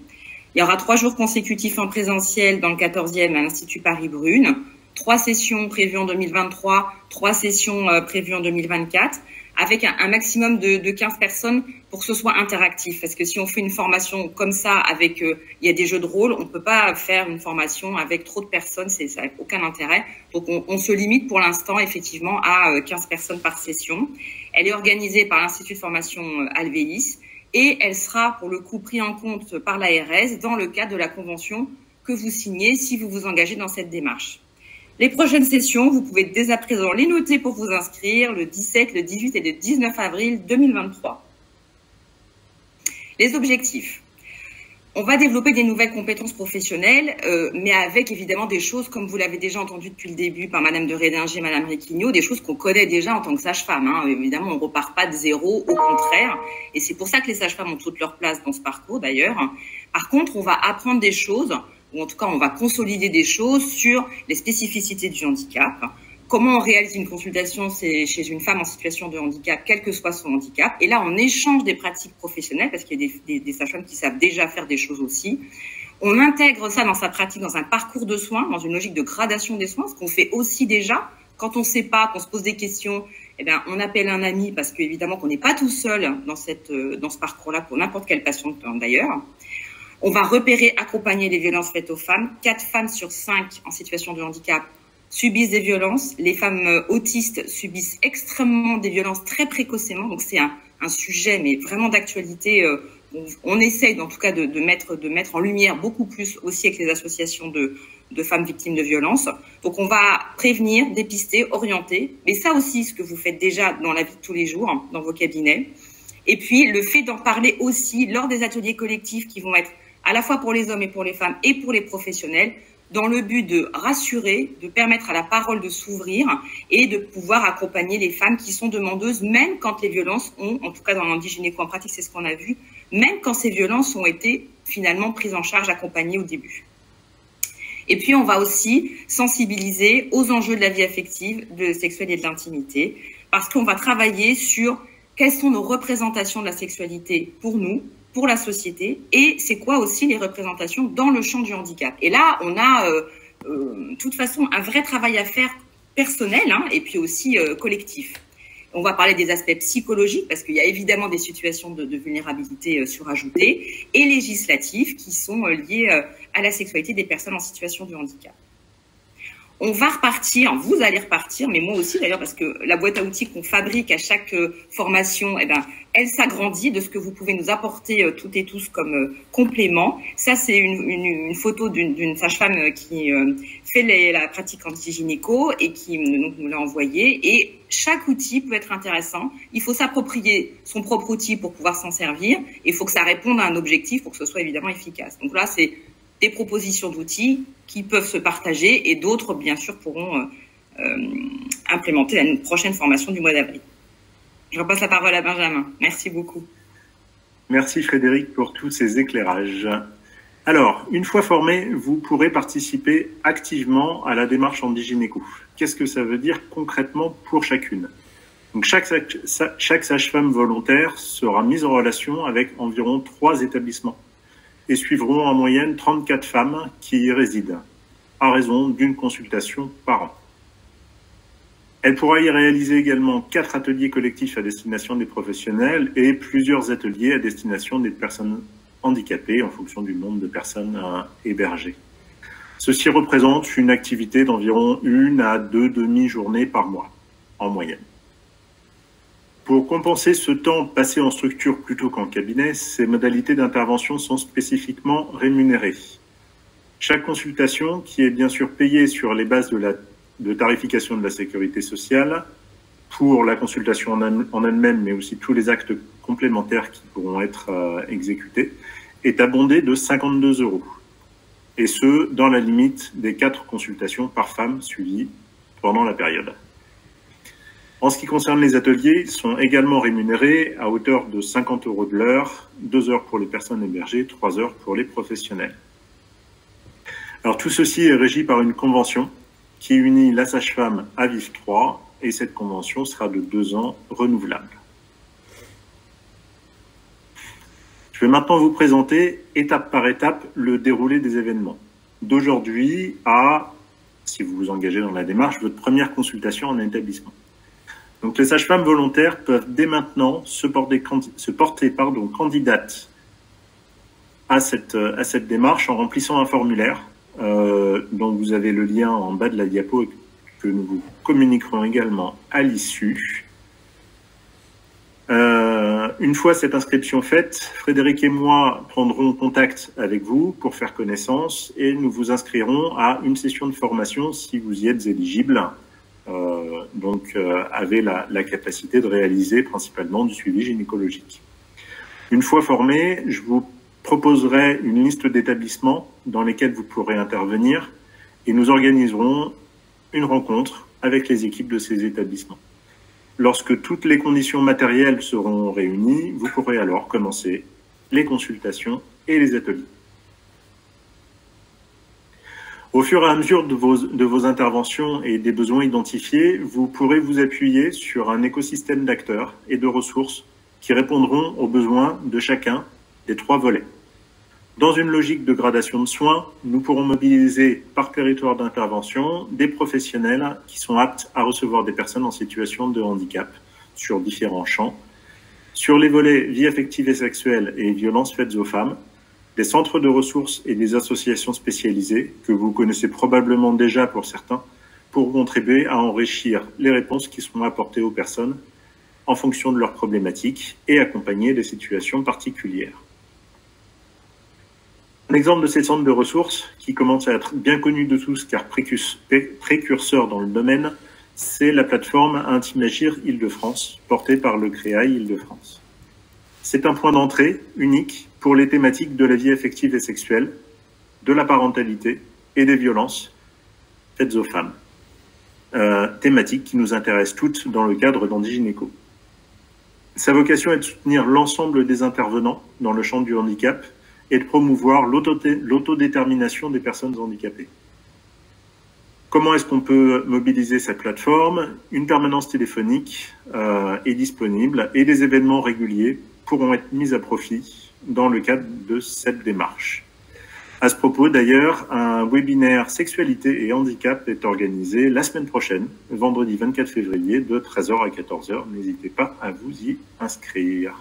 Speaker 4: Il y aura 3 jours consécutifs en présentiel dans le 14e à l'Institut Paris-Brune. 3 sessions prévues en 2023, 3 sessions prévues en 2024, avec un maximum de 15 personnes pour que ce soit interactif. Parce que si on fait une formation comme ça, avec il y a des jeux de rôle, on ne peut pas faire une formation avec trop de personnes, ça n'a aucun intérêt. Donc on se limite pour l'instant effectivement à 15 personnes par session. Elle est organisée par l'Institut de formation Alvéis et elle sera pour le coup prise en compte par l'ARS dans le cadre de la convention que vous signez si vous vous engagez dans cette démarche. Les prochaines sessions, vous pouvez dès à présent les noter pour vous inscrire le 17, le 18 et le 19 avril 2023. Les objectifs. On va développer des nouvelles compétences professionnelles, mais avec évidemment des choses, comme vous l'avez déjà entendu depuis le début par Madame de Rédinger et Madame Riquignot, des choses qu'on connaît déjà en tant que sage-femme. Évidemment, on ne repart pas de zéro, au contraire. Et c'est pour ça que les sages-femmes ont toute leur place dans ce parcours d'ailleurs. Par contre, on va apprendre des choses, ou en tout cas, on va consolider des choses sur les spécificités du handicap. Comment on réalise une consultation chez une femme en situation de handicap, quel que soit son handicap. Et là, on échange des pratiques professionnelles, parce qu'il y a des sages-femmes qui savent déjà faire des choses aussi. On intègre ça dans sa pratique, dans un parcours de soins, dans une logique de gradation des soins, ce qu'on fait aussi déjà. Quand on ne sait pas, qu'on se pose des questions, eh bien, on appelle un ami, parce qu'évidemment qu'on n'est pas tout seul dans ce parcours-là, pour n'importe quelle patiente d'ailleurs. On va repérer, accompagner les violences faites aux femmes. 4 femmes sur 5 en situation de handicap subissent des violences. Les femmes autistes subissent extrêmement des violences très précocement. Donc c'est un sujet mais vraiment d'actualité. On essaye en tout cas de mettre en lumière beaucoup plus aussi avec les associations de femmes victimes de violences. Donc on va prévenir, dépister, orienter. Mais ça aussi, ce que vous faites déjà dans la vie de tous les jours, dans vos cabinets. Et puis le fait d'en parler aussi lors des ateliers collectifs qui vont être à la fois pour les hommes et pour les femmes et pour les professionnels, dans le but de rassurer, de permettre à la parole de s'ouvrir et de pouvoir accompagner les femmes qui sont demandeuses, même quand les violences ont, en tout cas dans l'handigynéco en pratique, c'est ce qu'on a vu, même quand ces violences ont été finalement prises en charge, accompagnées au début. Et puis, on va aussi sensibiliser aux enjeux de la vie affective, sexuelle et de l'intimité. parce qu'on va travailler sur quelles sont nos représentations de la sexualité pour nous, pour la société, et c'est quoi aussi les représentations dans le champ du handicap. Et là, on a de toute façon un vrai travail à faire personnel, hein, et puis aussi collectif. On va parler des aspects psychologiques, parce qu'il y a évidemment des situations de vulnérabilité surajoutées, et législatifs qui sont liés à la sexualité des personnes en situation de handicap. On va repartir, vous allez repartir, mais moi aussi d'ailleurs, parce que la boîte à outils qu'on fabrique à chaque formation, eh ben, elle s'agrandit de ce que vous pouvez nous apporter toutes et tous comme complément. Ça, c'est une photo d'une sage-femme qui fait la pratique anti-gynéco et qui nous l'a envoyée. Et chaque outil peut être intéressant. Il faut s'approprier son propre outil pour pouvoir s'en servir. Et il faut que ça réponde à un objectif pour que ce soit évidemment efficace. Donc là, c'est des propositions d'outils qui peuvent se partager et d'autres, bien sûr, pourront implémenter la prochaine formation du mois d'avril. Je repasse la parole à Benjamin. Merci beaucoup.
Speaker 1: Merci Frédéric pour tous ces éclairages. Alors, une fois formé, vous pourrez participer activement à la démarche Handigynéco. Qu'est-ce que ça veut dire concrètement pour chacune? Donc, chaque sage-femme volontaire sera mise en relation avec environ 3 établissements et suivront en moyenne 34 femmes qui y résident, à raison d'une consultation par an. Elle pourra y réaliser également 4 ateliers collectifs à destination des professionnels et plusieurs ateliers à destination des personnes handicapées en fonction du nombre de personnes hébergées. Ceci représente une activité d'environ 1 à 2 demi-journées par mois, en moyenne. Pour compenser ce temps passé en structure plutôt qu'en cabinet, ces modalités d'intervention sont spécifiquement rémunérées. Chaque consultation, qui est bien sûr payée sur les bases de tarification de la sécurité sociale, pour la consultation en elle-même, mais aussi tous les actes complémentaires qui pourront être exécutés, est abondée de 52 €. Et ce, dans la limite des 4 consultations par femme suivies pendant la période. En ce qui concerne les ateliers, ils sont également rémunérés à hauteur de 50 € de l'heure, 2 heures pour les personnes hébergées, 3 heures pour les professionnels. Alors tout ceci est régi par une convention qui unit la sage-femme à VIF 3 et cette convention sera de 2 ans renouvelable. Je vais maintenant vous présenter étape par étape le déroulé des événements. D'aujourd'hui à, si vous vous engagez dans la démarche, votre première consultation en établissement. Donc les sages-femmes volontaires peuvent dès maintenant se porter candidates à cette démarche en remplissant un formulaire dont vous avez le lien en bas de la diapo que nous vous communiquerons également à l'issue. Une fois cette inscription faite, Frédéric et moi prendrons contact avec vous pour faire connaissance et nous vous inscrirons à une session de formation si vous y êtes éligible. Avez la capacité de réaliser principalement du suivi gynécologique. Une fois formé, je vous proposerai une liste d'établissements dans lesquels vous pourrez intervenir et nous organiserons une rencontre avec les équipes de ces établissements. Lorsque toutes les conditions matérielles seront réunies, vous pourrez alors commencer les consultations et les ateliers. Au fur et à mesure de vos interventions et des besoins identifiés, vous pourrez vous appuyer sur un écosystème d'acteurs et de ressources qui répondront aux besoins de chacun des 3 volets. Dans une logique de gradation de soins, nous pourrons mobiliser par territoire d'intervention des professionnels qui sont aptes à recevoir des personnes en situation de handicap sur différents champs. Sur les volets vie affective et sexuelle et violences faites aux femmes, des centres de ressources et des associations spécialisées, que vous connaissez probablement déjà pour certains, pour contribuer à enrichir les réponses qui seront apportées aux personnes en fonction de leurs problématiques et accompagner des situations particulières. Un exemple de ces centres de ressources, qui commence à être bien connu de tous car précurseur dans le domaine, c'est la plateforme Intimagir Île-de-France, portée par le CREAI Île-de-France. C'est un point d'entrée unique pour les thématiques de la vie affective et sexuelle, de la parentalité et des violences faites aux femmes. Thématiques qui nous intéressent toutes dans le cadre d'Handigynéco. Sa vocation est de soutenir l'ensemble des intervenants dans le champ du handicap et de promouvoir l'autodétermination des personnes handicapées. Comment est-ce qu'on peut mobiliser cette plateforme? Une permanence téléphonique est disponible et des événements réguliers pourront être mis à profit dans le cadre de cette démarche. À ce propos, d'ailleurs, un webinaire Sexualité et handicap est organisé la semaine prochaine, vendredi 24 février, de 13h à 14h. N'hésitez pas à vous y inscrire.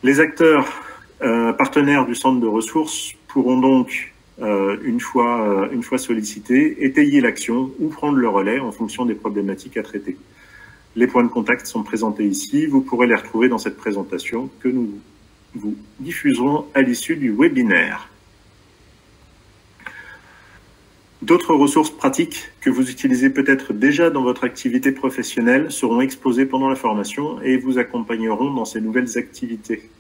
Speaker 1: Les acteurs partenaires du centre de ressources pourront donc, une fois sollicités, étayer l'action ou prendre le relais en fonction des problématiques à traiter. Les points de contact sont présentés ici. Vous pourrez les retrouver dans cette présentation que nous vous diffuserons à l'issue du webinaire. D'autres ressources pratiques que vous utilisez peut-être déjà dans votre activité professionnelle seront exposées pendant la formation et vous accompagneront dans ces nouvelles activités.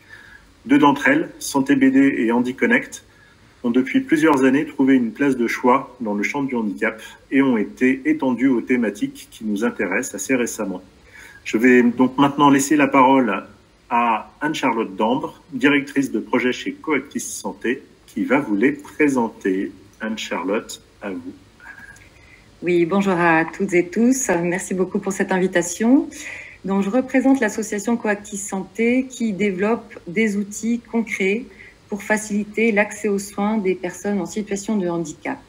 Speaker 1: Deux d'entre elles, Santé BD et HandiConnect, ont depuis plusieurs années trouvé une place de choix dans le champ du handicap et ont été étendues aux thématiques qui nous intéressent assez récemment. Je vais donc maintenant laisser la parole à Anne-Charlotte Dambre, directrice de projet chez Coactis Santé, qui va vous les présenter. Anne-Charlotte, à vous.
Speaker 5: Oui, bonjour à toutes et tous. Merci beaucoup pour cette invitation. Donc, je représente l'association Coactis Santé qui développe des outils concrets pour faciliter l'accès aux soins des personnes en situation de handicap.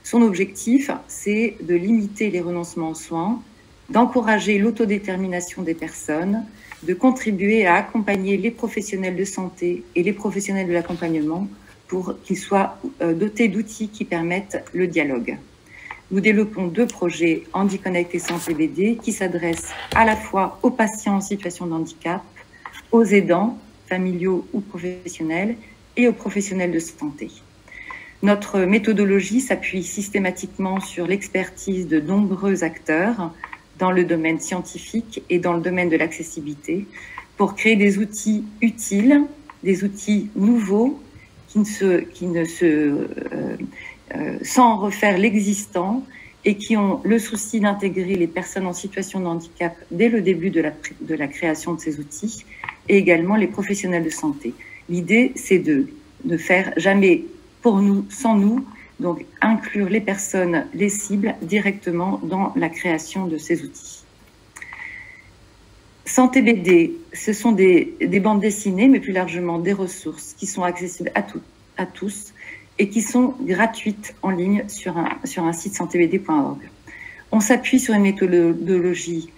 Speaker 5: Son objectif, c'est de limiter les renoncements aux soins, d'encourager l'autodétermination des personnes, de contribuer à accompagner les professionnels de santé et les professionnels de l'accompagnement pour qu'ils soient dotés d'outils qui permettent le dialogue. Nous développons deux projets, HandiConnect et Santé BD, qui s'adressent à la fois aux patients en situation de handicap, aux aidants, familiaux ou professionnels, et aux professionnels de santé. Notre méthodologie s'appuie systématiquement sur l'expertise de nombreux acteurs dans le domaine scientifique et dans le domaine de l'accessibilité pour créer des outils utiles, des outils nouveaux sans refaire l'existant et qui ont le souci d'intégrer les personnes en situation de handicap dès le début de la création de ces outils et également les professionnels de santé. L'idée, c'est de ne faire jamais pour nous, sans nous, donc inclure les personnes, les cibles directement dans la création de ces outils. Santé BD, ce sont des bandes dessinées, mais plus largement des ressources qui sont accessibles à tous et qui sont gratuites en ligne sur un site santébd.org. On s'appuie sur une méthodologie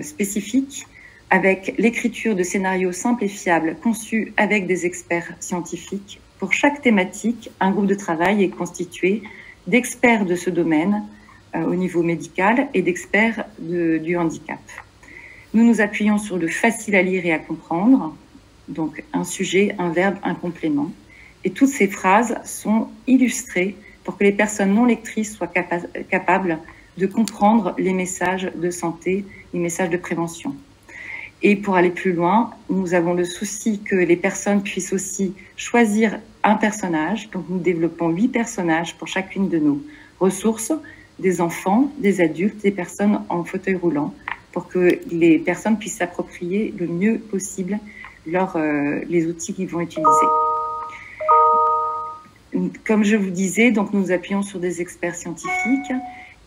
Speaker 5: spécifique avec l'écriture de scénarios simples et fiables conçus avec des experts scientifiques. Pour chaque thématique, un groupe de travail est constitué d'experts de ce domaine au niveau médical et d'experts du handicap. Nous nous appuyons sur le facile à lire et à comprendre, donc un sujet, un verbe, un complément. Et toutes ces phrases sont illustrées pour que les personnes non lectrices soient capables de comprendre les messages de santé, les messages de prévention. Et pour aller plus loin, nous avons le souci que les personnes puissent aussi choisir un personnage. Donc nous développons 8 personnages pour chacune de nos ressources, des enfants, des adultes, des personnes en fauteuil roulant, pour que les personnes puissent s'approprier le mieux possible les outils qu'ils vont utiliser. Comme je vous disais, donc nous appuyons sur des experts scientifiques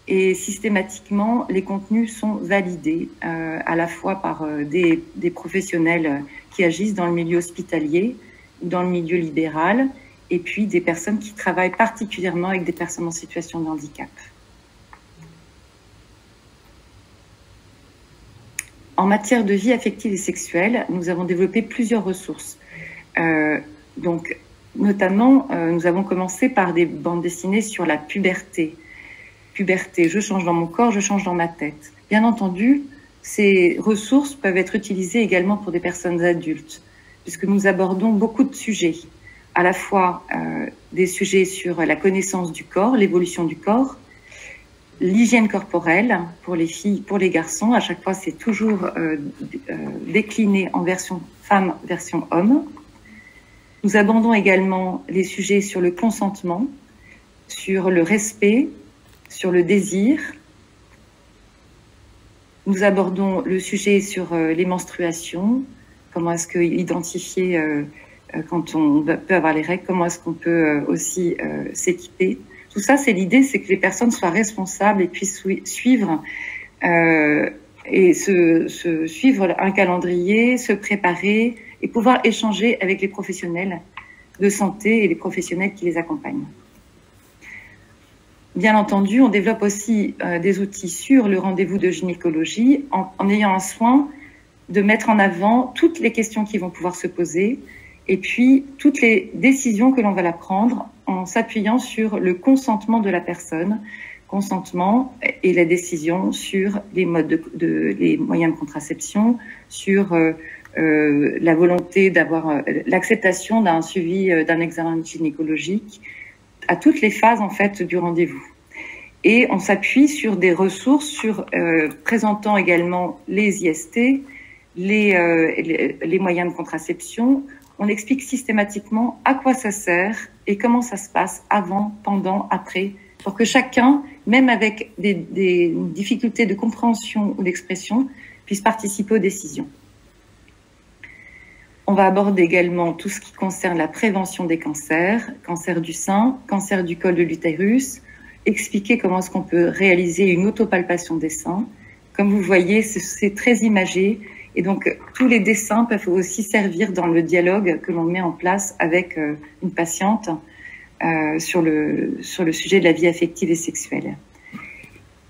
Speaker 5: et systématiquement, les contenus sont validés à la fois par des professionnels qui agissent dans le milieu hospitalier ou dans le milieu libéral et puis des personnes qui travaillent particulièrement avec des personnes en situation de handicap. En matière de vie affective et sexuelle, nous avons développé plusieurs ressources. Donc, notamment, nous avons commencé par des bandes dessinées sur la puberté. Puberté, je change dans mon corps, je change dans ma tête. Bien entendu, ces ressources peuvent être utilisées également pour des personnes adultes, puisque nous abordons beaucoup de sujets, à la fois des sujets sur la connaissance du corps, l'évolution du corps, l'hygiène corporelle pour les filles, pour les garçons. À chaque fois, c'est toujours décliné en version femme, version homme. Nous abordons également les sujets sur le consentement, sur le respect, sur le désir. Nous abordons le sujet sur les menstruations, comment est-ce que identifier quand on peut avoir les règles, comment est-ce qu'on peut aussi s'équiper. Tout ça, c'est l'idée, c'est que les personnes soient responsables et puissent suivre et se suivre un calendrier, se préparer et pouvoir échanger avec les professionnels de santé et les professionnels qui les accompagnent. Bien entendu, on développe aussi des outils sur le rendez-vous de gynécologie en ayant un soin de mettre en avant toutes les questions qui vont pouvoir se poser et puis toutes les décisions que l'on va prendre en s'appuyant sur le consentement de la personne, consentement et la décision sur les modes les moyens de contraception, sur la volonté d'avoir l'acceptation d'un suivi d'un examen gynécologique, à toutes les phases en fait du rendez-vous. Et on s'appuie sur des ressources présentant également les IST, les moyens de contraception. On explique systématiquement à quoi ça sert et comment ça se passe avant, pendant, après, pour que chacun, même avec des difficultés de compréhension ou d'expression, puisse participer aux décisions. On va aborder également tout ce qui concerne la prévention des cancers, cancer du sein, cancer du col de l'utérus, expliquer comment est-ce qu'on peut réaliser une autopalpation des seins. Comme vous voyez, c'est très imagé et donc tous les dessins peuvent aussi servir dans le dialogue que l'on met en place avec une patiente sur le sujet de la vie affective et sexuelle.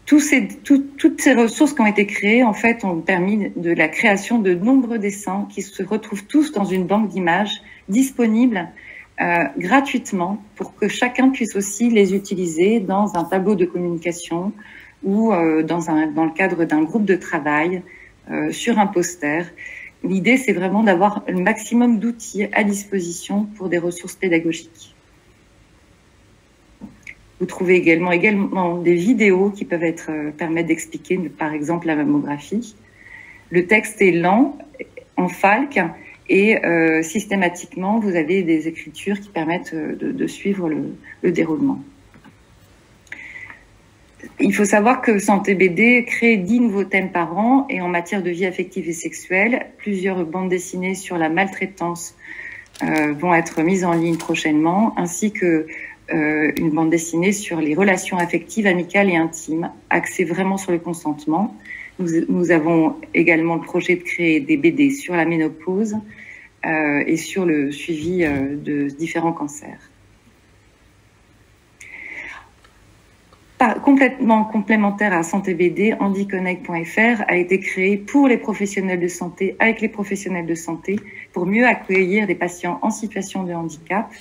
Speaker 5: Toutes ces ressources qui ont été créées, en fait, ont permis de la création de nombreux dessins qui se retrouvent tous dans une banque d'images disponible gratuitement pour que chacun puisse aussi les utiliser dans un tableau de communication ou dans le cadre d'un groupe de travail, sur un poster. L'idée, c'est vraiment d'avoir le maximum d'outils à disposition pour des ressources pédagogiques. Vous trouvez également des vidéos qui peuvent permettre d'expliquer, par exemple, la mammographie. Le texte est lent, en falque, et systématiquement, vous avez des écritures qui permettent de suivre le déroulement. Il faut savoir que Santé BD crée 10 nouveaux thèmes par an, et en matière de vie affective et sexuelle, plusieurs bandes dessinées sur la maltraitance vont être mises en ligne prochainement, ainsi que une bande dessinée sur les relations affectives, amicales et intimes, axée vraiment sur le consentement. Nous avons également le projet de créer des BD sur la ménopause et sur le suivi de différents cancers. Complètement complémentaire à Santé BD, handyconnect.fr a été créé pour les professionnels de santé, avec les professionnels de santé, pour mieux accueillir des patients en situation de handicap.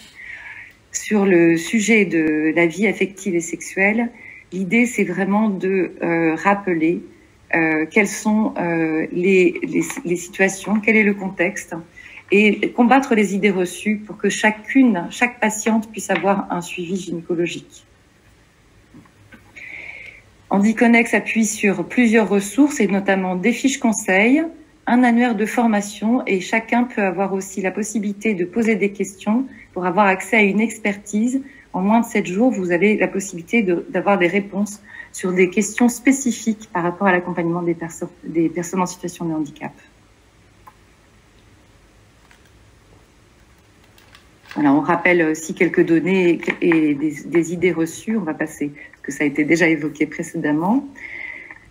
Speaker 5: Sur le sujet de la vie affective et sexuelle, l'idée, c'est vraiment de rappeler quelles sont les situations, quel est le contexte, et combattre les idées reçues pour que chaque patiente puisse avoir un suivi gynécologique. HandyConnect s'appuie sur plusieurs ressources, et notamment des fiches conseils, un annuaire de formation, et chacun peut avoir aussi la possibilité de poser des questions pour avoir accès à une expertise. En moins de 7 jours, vous avez la possibilité d'avoir des réponses sur des questions spécifiques par rapport à l'accompagnement des personnes en situation de handicap. Voilà, on rappelle aussi quelques données et des idées reçues. On va passer, parce que ça a été déjà évoqué précédemment.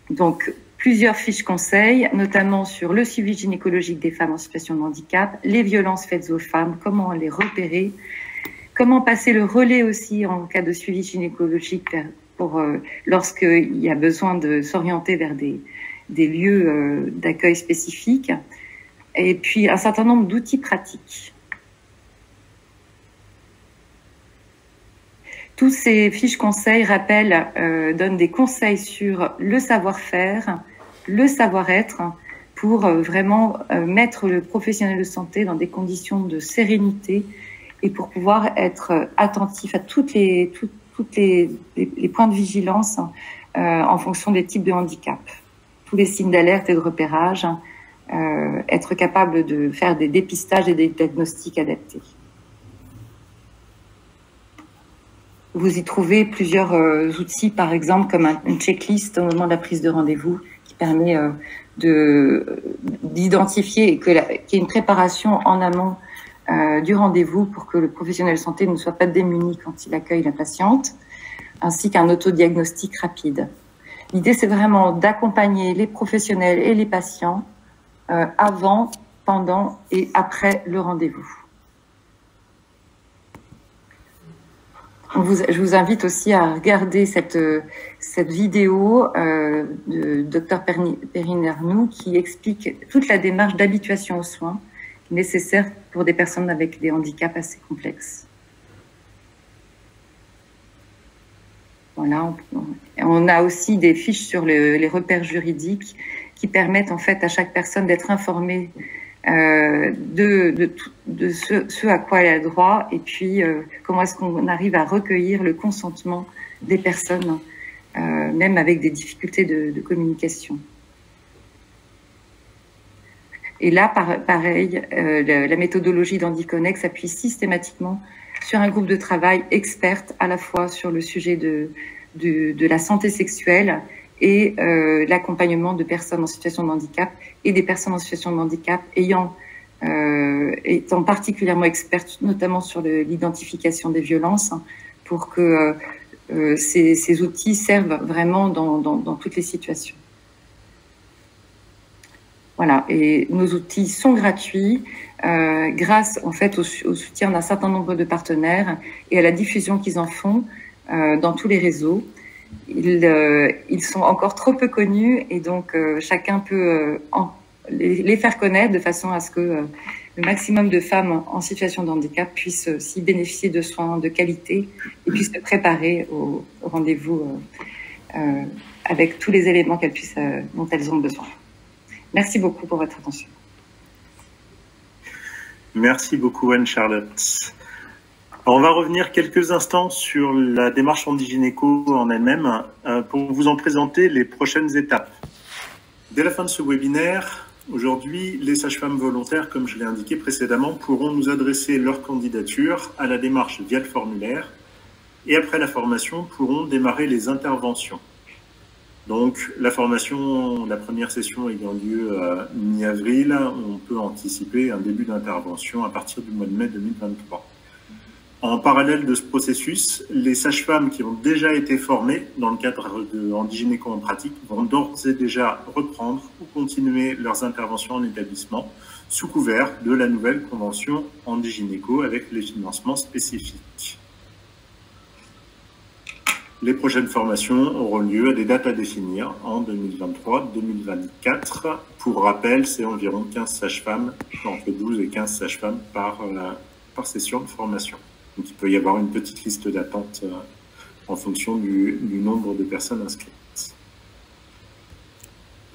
Speaker 5: Donc, plusieurs fiches conseils, notamment sur le suivi gynécologique des femmes en situation de handicap, les violences faites aux femmes, comment les repérer, comment passer le relais aussi en cas de suivi gynécologique lorsqu'il y a besoin de s'orienter vers des lieux d'accueil spécifiques, et puis un certain nombre d'outils pratiques. Tous ces fiches conseils donnent des conseils sur le savoir-faire, le savoir-être, pour vraiment mettre le professionnel de santé dans des conditions de sérénité et pour pouvoir être attentif à tous les points de vigilance en fonction des types de handicap. Tous les signes d'alerte et de repérage, être capable de faire des dépistages et des diagnostics adaptés. Vous y trouvez plusieurs outils, par exemple, comme une checklist au moment de la prise de rendez-vous qui permet d'identifier qu'il y ait une préparation en amont du rendez-vous pour que le professionnel de santé ne soit pas démuni quand il accueille la patiente. ainsi qu'un autodiagnostic rapide. L'idée, c'est vraiment d'accompagner les professionnels et les patients avant, pendant et après le rendez-vous. Je vous invite aussi à regarder cette vidéo de Dr Perrine Ernoult qui explique toute la démarche d'habituation aux soins nécessaire pour des personnes avec des handicaps assez complexes. Voilà, on a aussi des fiches sur les repères juridiques qui permettent en fait à chaque personne d'être informée de ce à quoi elle a droit et puis comment est-ce qu'on arrive à recueillir le consentement des personnes, même avec des difficultés de communication. Et là, pareil, la méthodologie d'HandiConnect s'appuie systématiquement sur un groupe de travail experte à la fois sur le sujet de la santé sexuelle et l'accompagnement de personnes en situation de handicap et des personnes en situation de handicap étant particulièrement expertes, notamment sur l'identification des violences, pour que ces outils servent vraiment dans toutes les situations. Voilà, et nos outils sont gratuits grâce en fait au soutien d'un certain nombre de partenaires et à la diffusion qu'ils en font dans tous les réseaux. Ils sont encore trop peu connus et donc chacun peut les faire connaître de façon à ce que le maximum de femmes en situation de handicap puissent aussi bénéficier de soins de qualité et puissent se préparer au rendez-vous avec tous les éléments dont elles ont besoin. Merci beaucoup pour votre attention.
Speaker 1: Merci beaucoup Anne-Charlotte. On va revenir quelques instants sur la démarche HandiGynéco en elle-même pour vous en présenter les prochaines étapes. Dès la fin de ce webinaire, aujourd'hui, les sages-femmes volontaires, comme je l'ai indiqué précédemment, pourront nous adresser leur candidature à la démarche via le formulaire et après la formation, pourront démarrer les interventions. Donc, la formation, la première session ayant lieu mi-avril, on peut anticiper un début d'intervention à partir du mois de mai 2023. En parallèle de ce processus, les sages-femmes qui ont déjà été formées dans le cadre de HandiGynéco en pratique vont d'ores et déjà reprendre ou continuer leurs interventions en établissement sous couvert de la nouvelle convention HandiGynéco avec les financements spécifiques. Les prochaines formations auront lieu à des dates à définir en 2023-2024. Pour rappel, c'est environ 15 sages-femmes, entre 12 et 15 sages-femmes par session de formation. Donc il peut y avoir une petite liste d'attente en fonction du nombre de personnes inscrites.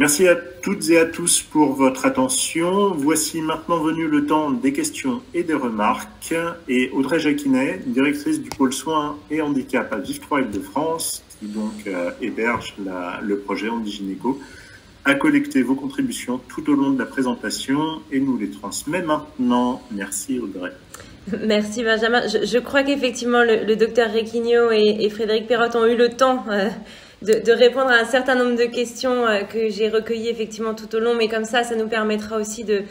Speaker 1: Merci à toutes et à tous pour votre attention. Voici maintenant venu le temps des questions et des remarques. Et Audrey Jacquinet, directrice du pôle soins et handicap à Vivre3 Île-de-France, qui donc héberge le projet HandiGynéco, a collecté vos contributions tout au long de la présentation et nous les transmet maintenant. Merci Audrey.
Speaker 6: Merci Benjamin. Je crois qu'effectivement le docteur Requigno et Frédéric Perrotte ont eu le temps de répondre à un certain nombre de questions que j'ai recueillies effectivement tout au long, mais comme ça nous permettra aussi de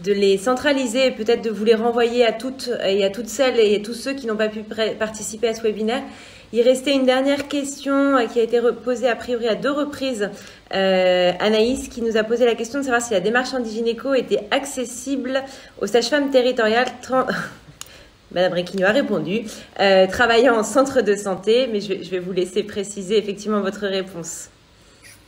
Speaker 6: les centraliser et peut-être de vous les renvoyer à toutes et à toutes celles et à tous ceux qui n'ont pas pu participer à ce webinaire. Il restait une dernière question qui a été posée a priori à 2 reprises. Anaïs qui nous a posé la question de savoir si la démarche HandiGynéco était accessible aux sages-femmes territoriales. Madame Requigno a répondu, travaillant en centre de santé, mais je vais vous laisser préciser effectivement votre réponse.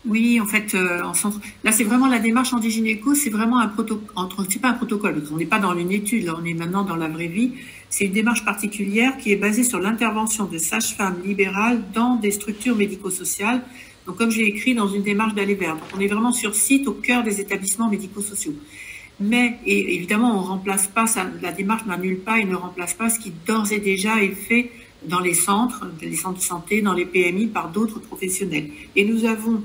Speaker 2: Oui, en fait, en centre. Là, c'est vraiment la démarche HandiGynéco, c'est vraiment un protocole. C'est pas un protocole, on n'est pas dans une étude, là, on est maintenant dans la vraie vie. C'est une démarche particulière qui est basée sur l'intervention de sages-femmes libérales dans des structures médico-sociales. Donc, comme j'ai écrit, dans une démarche d'aller vers. Donc, on est vraiment sur site, au cœur des établissements médico-sociaux. Mais, et évidemment, on remplace pas ça, la démarche n'annule pas et ne remplace pas ce qui d'ores et déjà est fait dans les centres de santé, dans les PMI par d'autres professionnels. Et nous avons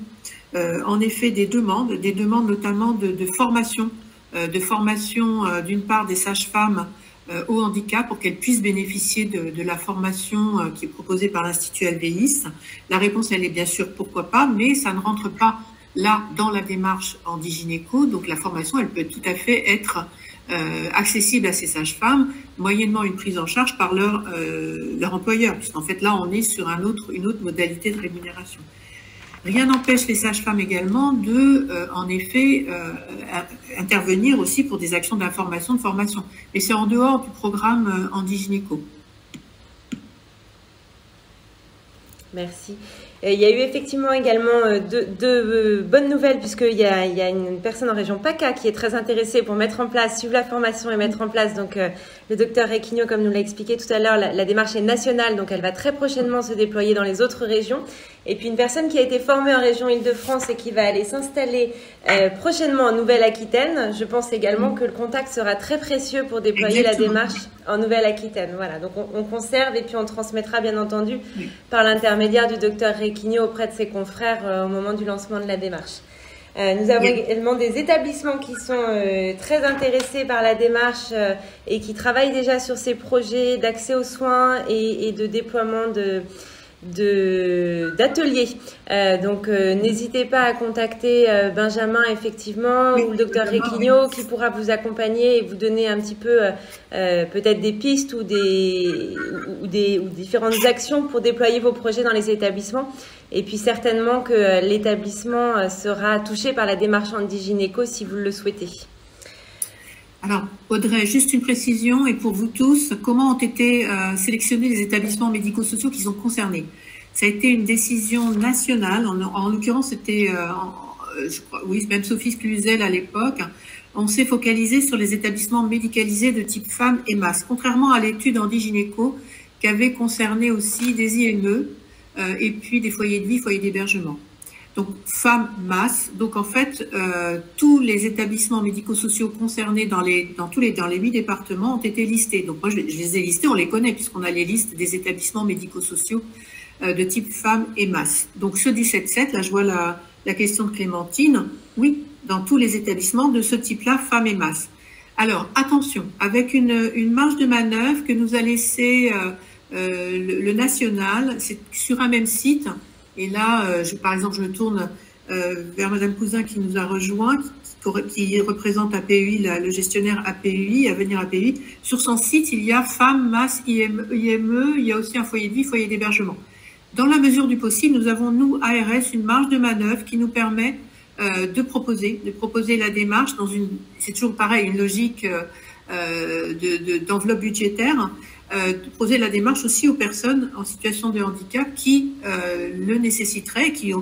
Speaker 2: en effet des demandes notamment de formation d'une part des sages-femmes au handicap pour qu'elles puissent bénéficier de la formation qui est proposée par l'Institut Helvéis. La réponse, elle est bien sûr pourquoi pas, mais ça ne rentre pas là dans la démarche HandiGynéco. Donc la formation, elle peut tout à fait être accessible à ces sages-femmes, moyennant une prise en charge par leur employeur, puisqu'en fait là on est sur une autre modalité de rémunération. Rien n'empêche les sages-femmes également de, en effet, intervenir aussi pour des actions d'information, de formation. Mais c'est en dehors du programme Handigynéco.
Speaker 6: Merci. Il y a eu effectivement également deux bonnes nouvelles, puisqu'il y a une personne en région PACA qui est très intéressée pour mettre en place, suivre la formation et mettre en place, donc le docteur Requigno, comme nous l'a expliqué tout à l'heure, la démarche est nationale, donc elle va très prochainement se déployer dans les autres régions. Et puis une personne qui a été formée en région Île-de-France et qui va aller s'installer prochainement en Nouvelle-Aquitaine. Je pense également que le contact sera très précieux pour déployer la démarche en Nouvelle-Aquitaine. Voilà, donc on conserve et puis on transmettra bien entendu par l'intermédiaire du docteur Requigno auprès de ses confrères au moment du lancement de la démarche. Nous avons également des établissements qui sont très intéressés par la démarche et qui travaillent déjà sur ces projets d'accès aux soins et de déploiement d'ateliers. Donc n'hésitez pas à contacter Benjamin effectivement ou le docteur Requigno qui pourra vous accompagner et vous donner un petit peu peut-être des pistes ou différentes actions pour déployer vos projets dans les établissements. Et puis certainement que l'établissement sera touché par la démarche Handigynéco si vous le souhaitez.
Speaker 2: Alors, Audrey, juste une précision, et pour vous tous, comment ont été sélectionnés les établissements médico-sociaux qui sont concernés? Ça a été une décision nationale, en l'occurrence c'était, je crois, oui, même Sophie Cluzel à l'époque. On s'est focalisé sur les établissements médicalisés de type femmes et masses, contrairement à l'étude Handigynéco qui avait concerné aussi des IME et puis des foyers de vie, foyers d'hébergement. Donc, femmes, masse. Donc, en fait, tous les établissements médico-sociaux concernés dans les 8 départements ont été listés. Donc, moi, je les ai listés, on les connaît, puisqu'on a les listes des établissements médico-sociaux de type femmes et masse. Donc, ce 17-7, là, je vois la question de Clémentine. Oui, dans tous les établissements de ce type-là, femmes et masse. Alors, attention, avec une marge de manœuvre que nous a laissé le national, c'est sur un même site. Et là, par exemple, je me tourne vers Madame Cousin qui nous a rejoint, qui représente APUI, le gestionnaire APUI, Avenir APUI. Sur son site, il y a femmes, masse, IME, il y a aussi un foyer de vie, foyer d'hébergement. Dans la mesure du possible, nous avons, nous, ARS, une marge de manœuvre qui nous permet de proposer la démarche dans c'est toujours pareil, une logique d'enveloppe budgétaire, de poser la démarche aussi aux personnes en situation de handicap qui le nécessiteraient, qui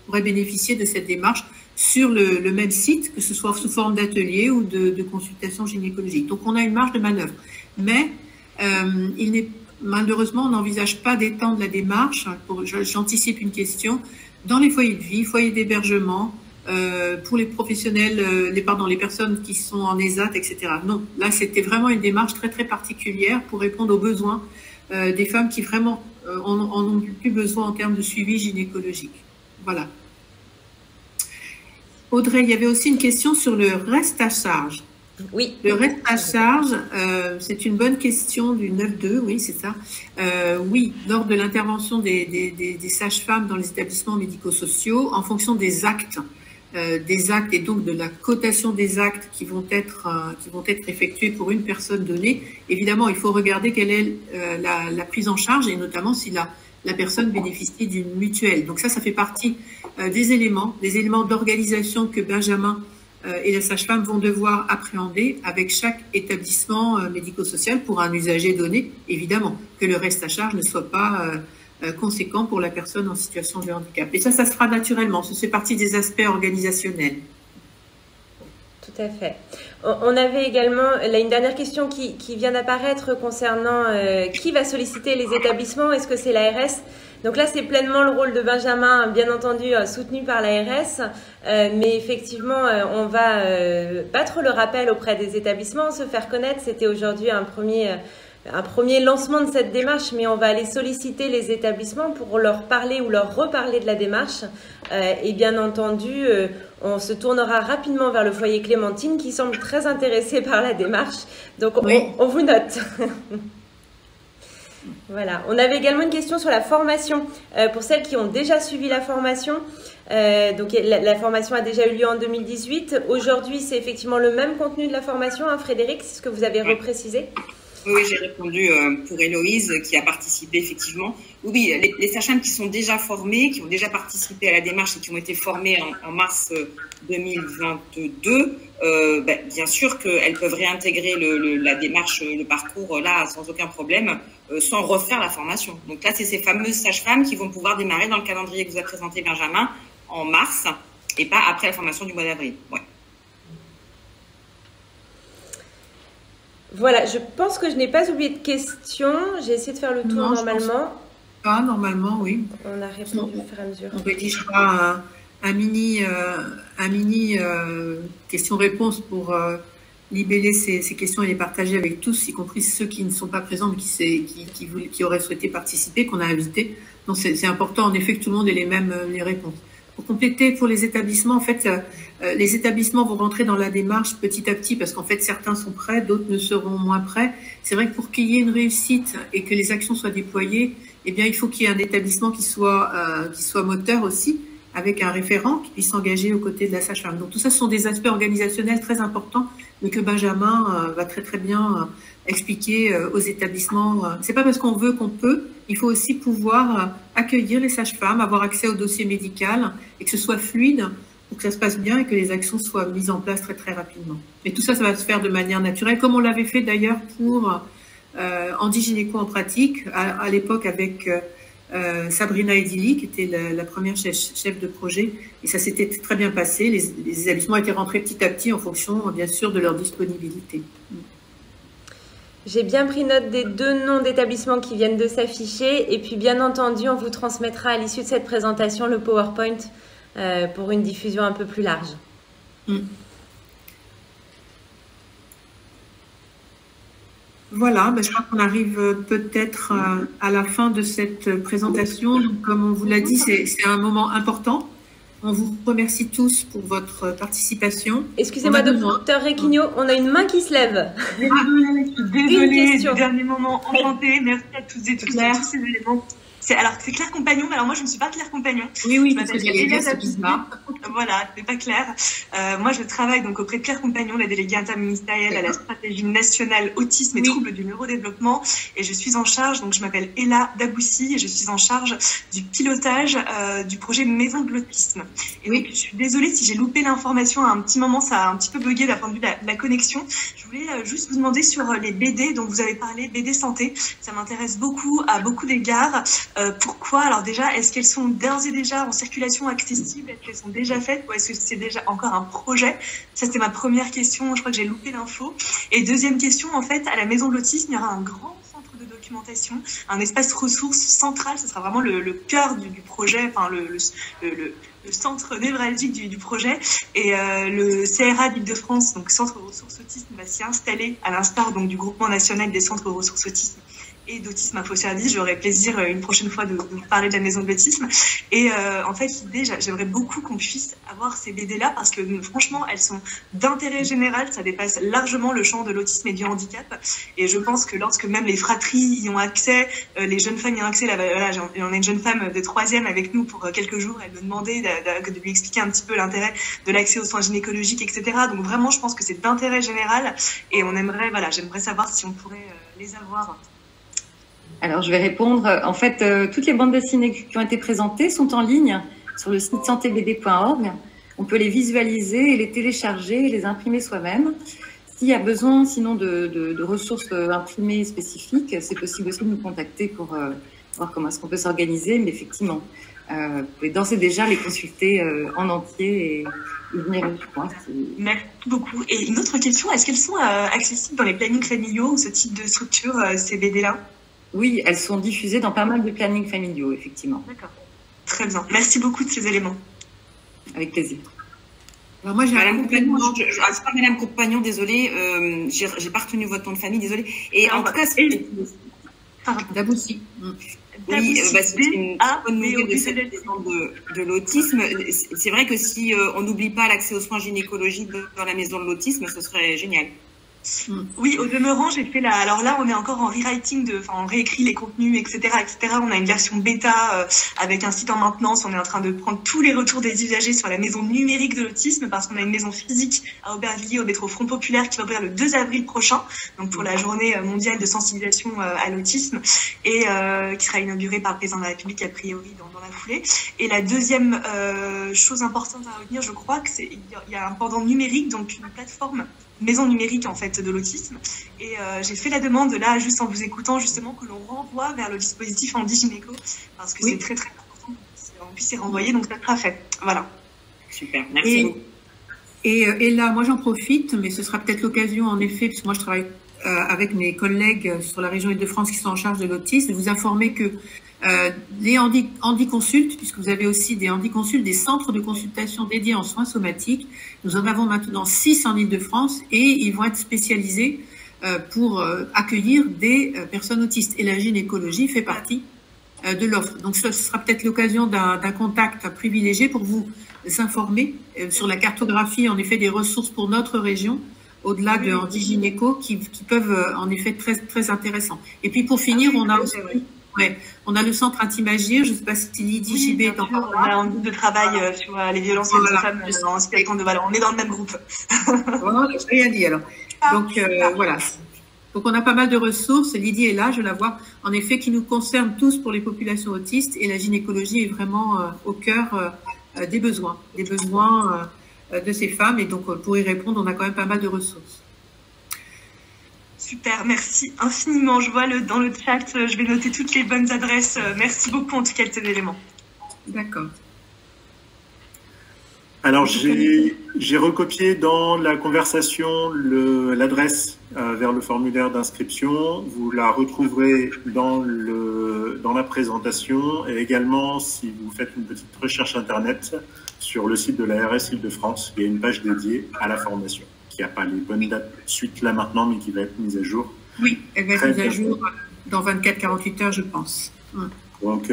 Speaker 2: pourraient bénéficier de cette démarche sur le même site, que ce soit sous forme d'atelier ou de consultation gynécologique. Donc on a une marge de manœuvre. Mais malheureusement, on n'envisage pas d'étendre la démarche, j'anticipe une question, dans les foyers de vie, foyers d'hébergement, pour les professionnels, les personnes qui sont en ESAT, etc. Non, là c'était vraiment une démarche très très particulière pour répondre aux besoins des femmes qui vraiment en ont plus besoin en termes de suivi gynécologique. Voilà. Audrey, il y avait aussi une question sur le reste à charge.
Speaker 6: Oui.
Speaker 2: Le reste à charge, c'est une bonne question du 9-2, oui, c'est ça. Oui, lors de l'intervention des sages-femmes dans les établissements médico-sociaux, en fonction des actes et donc de la cotation des actes qui vont être effectués pour une personne donnée. Évidemment, il faut regarder quelle est la prise en charge et notamment si la personne bénéficie d'une mutuelle. Donc ça fait partie des éléments d'organisation que Benjamin et la sage-femme vont devoir appréhender avec chaque établissement médico-social pour un usager donné, évidemment, que le reste à charge ne soit pas conséquent pour la personne en situation de handicap. Et ça se fera naturellement, ça fait partie des aspects organisationnels.
Speaker 6: Tout à fait. On avait également là, une dernière question qui vient d'apparaître concernant qui va solliciter les établissements. Est-ce que c'est l'ARS? Donc là, c'est pleinement le rôle de Benjamin, bien entendu, soutenu par l'ARS. Mais effectivement, on va battre le rappel auprès des établissements, se faire connaître. C'était aujourd'hui un premier lancement de cette démarche, mais on va aller solliciter les établissements pour leur parler ou leur reparler de la démarche. Et bien entendu, on se tournera rapidement vers le foyer Clémentine qui semble très intéressé par la démarche. Donc, oui. on vous note. Voilà. On avait également une question sur la formation. Pour celles qui ont déjà suivi la formation, donc la formation a déjà eu lieu en 2018. Aujourd'hui, c'est effectivement le même contenu de la formation, hein, Frédéric, c'est ce que vous avez reprécisé.
Speaker 4: Oui, j'ai répondu pour Héloïse qui a participé effectivement. Oui, les sages-femmes qui sont déjà formées, qui ont déjà participé à la démarche et qui ont été formées en mars 2022, bien sûr qu'elles peuvent réintégrer la démarche, le parcours là sans aucun problème, sans refaire la formation. Donc là, c'est ces fameuses sages-femmes qui vont pouvoir démarrer dans le calendrier que vous a présenté Benjamin en mars et pas après la formation du mois d'avril. Ouais.
Speaker 6: Voilà, je pense que je n'ai pas oublié de questions. J'ai essayé de faire le tour normalement.
Speaker 2: Pas normalement, oui.
Speaker 6: On a répondu au fur et à mesure.
Speaker 2: On rédigera un mini question-réponse pour libeller ces questions et les partager avec tous, y compris ceux qui ne sont pas présents, mais qui auraient souhaité participer, qu'on a invités. Donc c'est important en effet que tout le monde ait les réponses. Pour compléter, pour les établissements, en fait, les établissements vont rentrer dans la démarche petit à petit parce qu'en fait, certains sont prêts, d'autres ne seront moins prêts. C'est vrai que pour qu'il y ait une réussite et que les actions soient déployées, eh bien, il faut qu'il y ait un établissement qui soit moteur aussi, avec un référent qui puisse s'engager aux côtés de la sage-femme. Donc tout ça, ce sont des aspects organisationnels très importants, mais que Benjamin va très très bien expliquer aux établissements. C'est pas parce qu'on veut qu'on peut. Il faut aussi pouvoir accueillir les sages-femmes, avoir accès au dossier médical et que ce soit fluide pour que ça se passe bien et que les actions soient mises en place très très rapidement. Et tout ça, ça va se faire de manière naturelle, comme on l'avait fait d'ailleurs pour Andy Gynéco en pratique, à l'époque avec Sabrina Edili, qui était la première chef de projet. Et ça s'était très bien passé. Les établissements étaient rentrés petit à petit en fonction, bien sûr, de leur disponibilité.
Speaker 6: J'ai bien pris note des 2 noms d'établissements qui viennent de s'afficher. Et puis, bien entendu, on vous transmettra à l'issue de cette présentation le PowerPoint pour une diffusion un peu plus large.
Speaker 2: Voilà, je crois qu'on arrive peut-être à la fin de cette présentation. Donc, comme on vous l'a dit, c'est un moment important. On vous remercie tous pour votre participation.
Speaker 6: Excusez-moi, docteur Requigno, on a une main qui se lève.
Speaker 7: Désolée, du dernier moment, enchantée. Merci à toutes et tous pour tous ces éléments. Alors, c'est Claire Compagnon, mais alors moi, je ne suis pas Claire Compagnon.
Speaker 2: Oui,
Speaker 7: je m'appelle Hélène Abouzi. Voilà, c'est pas clair. Moi, je travaille donc auprès de Claire Compagnon, la déléguée interministérielle à la stratégie nationale autisme et troubles du neurodéveloppement. Et je suis en charge, donc je m'appelle Ella Daboussi, et je suis en charge du pilotage du projet Maison de l'autisme. Et donc, je suis désolée si j'ai loupé l'information à un petit moment, ça a un petit peu bugué d'un point de vue de la connexion. Je voulais juste vous demander sur les BD dont vous avez parlé, BD santé. Ça m'intéresse beaucoup, à beaucoup d'égards. Pourquoi? Alors déjà, est-ce qu'elles sont d'ores et déjà en circulation accessible? Est-ce qu'elles sont déjà faites ou est-ce que c'est déjà encore un projet? Ça, c'était ma première question. Je crois que j'ai loupé l'info. Et deuxième question, en fait, à la Maison de l'autisme, il y aura un grand centre de documentation, un espace ressources central. Ce sera vraiment le cœur du projet, enfin le centre névralgique du projet. Et le CRA d'Île-de-France, donc Centre ressources autisme, va s'y installer à l'instar donc du groupement national des centres ressources autisme et d'autisme info-service. J'aurai plaisir une prochaine fois de vous parler de la maison de l'autisme. Et en fait, l'idée, j'aimerais beaucoup qu'on puisse avoir ces BD-là parce que franchement, elles sont d'intérêt général. Ça dépasse largement le champ de l'autisme et du handicap. Et je pense que lorsque même les fratries y ont accès, les jeunes femmes y ont accès, on a une jeune femme de 3e avec nous pour quelques jours. Elle me demandait de lui expliquer un petit peu l'intérêt de l'accès aux soins gynécologiques, etc. Donc vraiment, je pense que c'est d'intérêt général. Et j'aimerais savoir si on pourrait les avoir.
Speaker 5: Alors, je vais répondre. En fait, toutes les bandes dessinées qui ont été présentées sont en ligne sur le site santébd.org. On peut les visualiser et les télécharger et les imprimer soi-même. S'il y a besoin, sinon, de ressources imprimées spécifiques, c'est possible aussi de nous contacter pour voir comment est-ce qu'on peut s'organiser. Mais effectivement, vous pouvez d'ores et déjà les consulter en entier et venir au point.
Speaker 7: Merci beaucoup. Et une autre question, est-ce qu'elles sont accessibles dans les plannings familiaux ou ce type de structure, ces BD-là?
Speaker 5: Oui, elles sont diffusées dans pas mal de plannings familiaux, effectivement.
Speaker 7: D'accord. Très bien. Merci beaucoup de ces éléments.
Speaker 5: Avec plaisir.
Speaker 2: Alors moi, j'ai
Speaker 4: Madame Compagnon, c'est pas Madame Compagnon, désolée, j'ai pas retenu votre nom de famille, désolée. Et en tout cas, c'est
Speaker 2: Daboussi.
Speaker 4: Oui, c'est une bonne nouvelle de cette maison de l'autisme. C'est vrai que si on n'oublie pas l'accès aux soins gynécologiques dans la maison de l'autisme, ce serait génial.
Speaker 7: Oui, au demeurant, j'ai fait alors là, on est encore en rewriting on réécrit les contenus, etc., etc. On a une version bêta avec un site en maintenance. On est en train de prendre tous les retours des usagers sur la maison numérique de l'autisme parce qu'on a une maison physique à Aubervilliers au métro Front Populaire qui va ouvrir le 2 avril prochain, donc pour la journée mondiale de sensibilisation à l'autisme et qui sera inaugurée par le président de la République a priori dans la foulée. Et la deuxième chose importante à retenir, je crois, que il y a un pendant numérique, donc une plateforme maison numérique en fait de l'autisme et j'ai fait la demande là juste en vous écoutant justement que l'on renvoie vers le dispositif Handigynéco parce que c'est très très important qu'on puisse y renvoyer, donc ça sera fait. Voilà.
Speaker 4: Super, merci beaucoup.
Speaker 2: Et là, moi j'en profite, mais ce sera peut-être l'occasion en effet, puisque moi je travaille avec mes collègues sur la région Île-de-France qui sont en charge de l'autisme, de vous informer que les handiconsultes, puisque vous avez aussi des handiconsultes, des centres de consultation dédiés en soins somatiques. Nous en avons maintenant 6 en Île-de-France et ils vont être spécialisés pour accueillir des personnes autistes. Et la gynécologie fait partie de l'offre. Donc ce sera peut-être l'occasion d'un contact privilégié pour vous informer sur la cartographie en effet des ressources pour notre région, au-delà de Handigynéco, qui peuvent en effet être très, très intéressants. Et puis pour finir, on a aussi... on a le centre Intimagir, je ne sais pas si Lydie JB est encore là.
Speaker 7: On a un groupe de travail sur les violences faites aux femmes en situation de valeur. On est dans le même groupe.
Speaker 2: Voilà, je n'ai rien dit alors. Donc voilà. Donc on a pas mal de ressources. Lydie est là, je la vois, en effet, qui nous concerne tous pour les populations autistes. Et la gynécologie est vraiment au cœur des besoins de ces femmes. Et donc pour y répondre, on a quand même pas mal de ressources.
Speaker 7: Super, merci infiniment. Je vois dans le chat, je vais noter toutes les bonnes adresses. Merci beaucoup en tout cas de ces éléments.
Speaker 2: D'accord.
Speaker 1: Alors j'ai recopié dans la conversation l'adresse vers le formulaire d'inscription. Vous la retrouverez dans la présentation et également si vous faites une petite recherche internet sur le site de l'ARS Île-de-France, il y a une page dédiée à la formation. Il n'y a pas les bonnes dates suite là maintenant, mais qui va être mise à jour.
Speaker 2: Oui, elle va être mise à jour dans 24-48 heures, je pense.
Speaker 1: Donc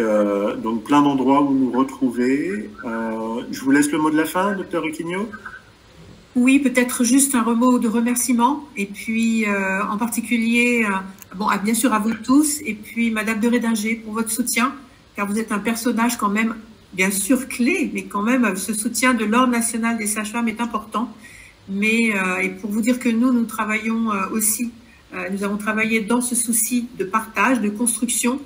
Speaker 1: plein d'endroits où nous retrouver. Je vous laisse le mot de la fin, Dr Requigno.
Speaker 2: Oui, peut-être juste un mot de remerciement, et puis en particulier, bien sûr à vous tous, et puis Madame de Rédinger pour votre soutien, car vous êtes un personnage quand même, bien sûr clé, mais quand même ce soutien de l'Ordre national des sages-femmes est important. Mais et pour vous dire que nous travaillons aussi, nous avons travaillé dans ce souci de partage, de construction,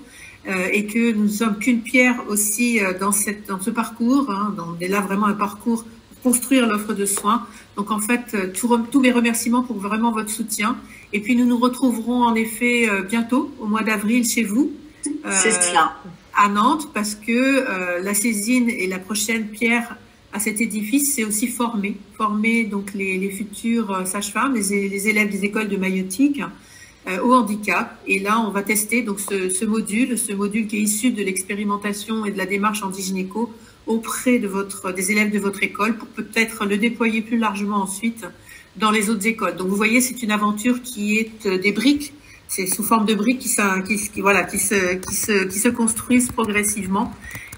Speaker 2: et que nous ne sommes qu'une pierre aussi dans ce parcours. On est là vraiment un parcours pour construire l'offre de soins. Donc en fait, tous mes remerciements pour vraiment votre soutien. Et puis nous nous retrouverons en effet bientôt, au mois d'avril, chez vous.
Speaker 3: C'est cela.
Speaker 2: À Nantes, parce que la saisine et la prochaine pierre à cet édifice, c'est aussi former donc les futures sages-femmes, les élèves des écoles de maïeutique au handicap. Et là, on va tester donc ce module qui est issu de l'expérimentation et de la démarche Handigynéco auprès des élèves de votre école pour peut-être le déployer plus largement ensuite dans les autres écoles. Donc vous voyez, c'est une aventure qui est des briques, c'est sous forme de briques qui se construisent progressivement.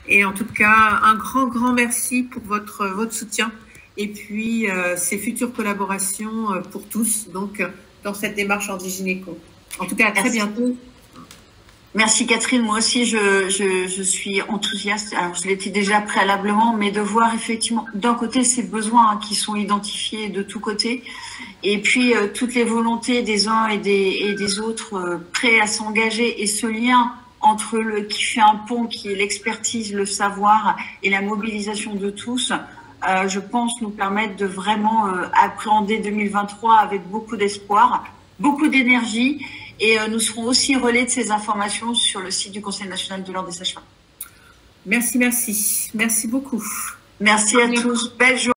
Speaker 2: Et en tout cas, un grand merci pour votre soutien et puis ces futures collaborations pour tous, donc dans cette démarche Handigynéco. En tout cas, à très bientôt.
Speaker 3: Merci Catherine, moi aussi je suis enthousiaste, alors je l'étais déjà préalablement, mais de voir effectivement d'un côté ces besoins qui sont identifiés de tous côtés, et puis toutes les volontés des uns et des autres prêts à s'engager, et ce lien entre qui fait un pont, qui est l'expertise, le savoir et la mobilisation de tous, je pense nous permettre de vraiment appréhender 2023 avec beaucoup d'espoir, beaucoup d'énergie, et nous serons aussi relais de ces informations sur le site du Conseil national de l'Ordre des sages-femmes.
Speaker 2: Merci beaucoup.
Speaker 3: Merci à tous. Belle journée.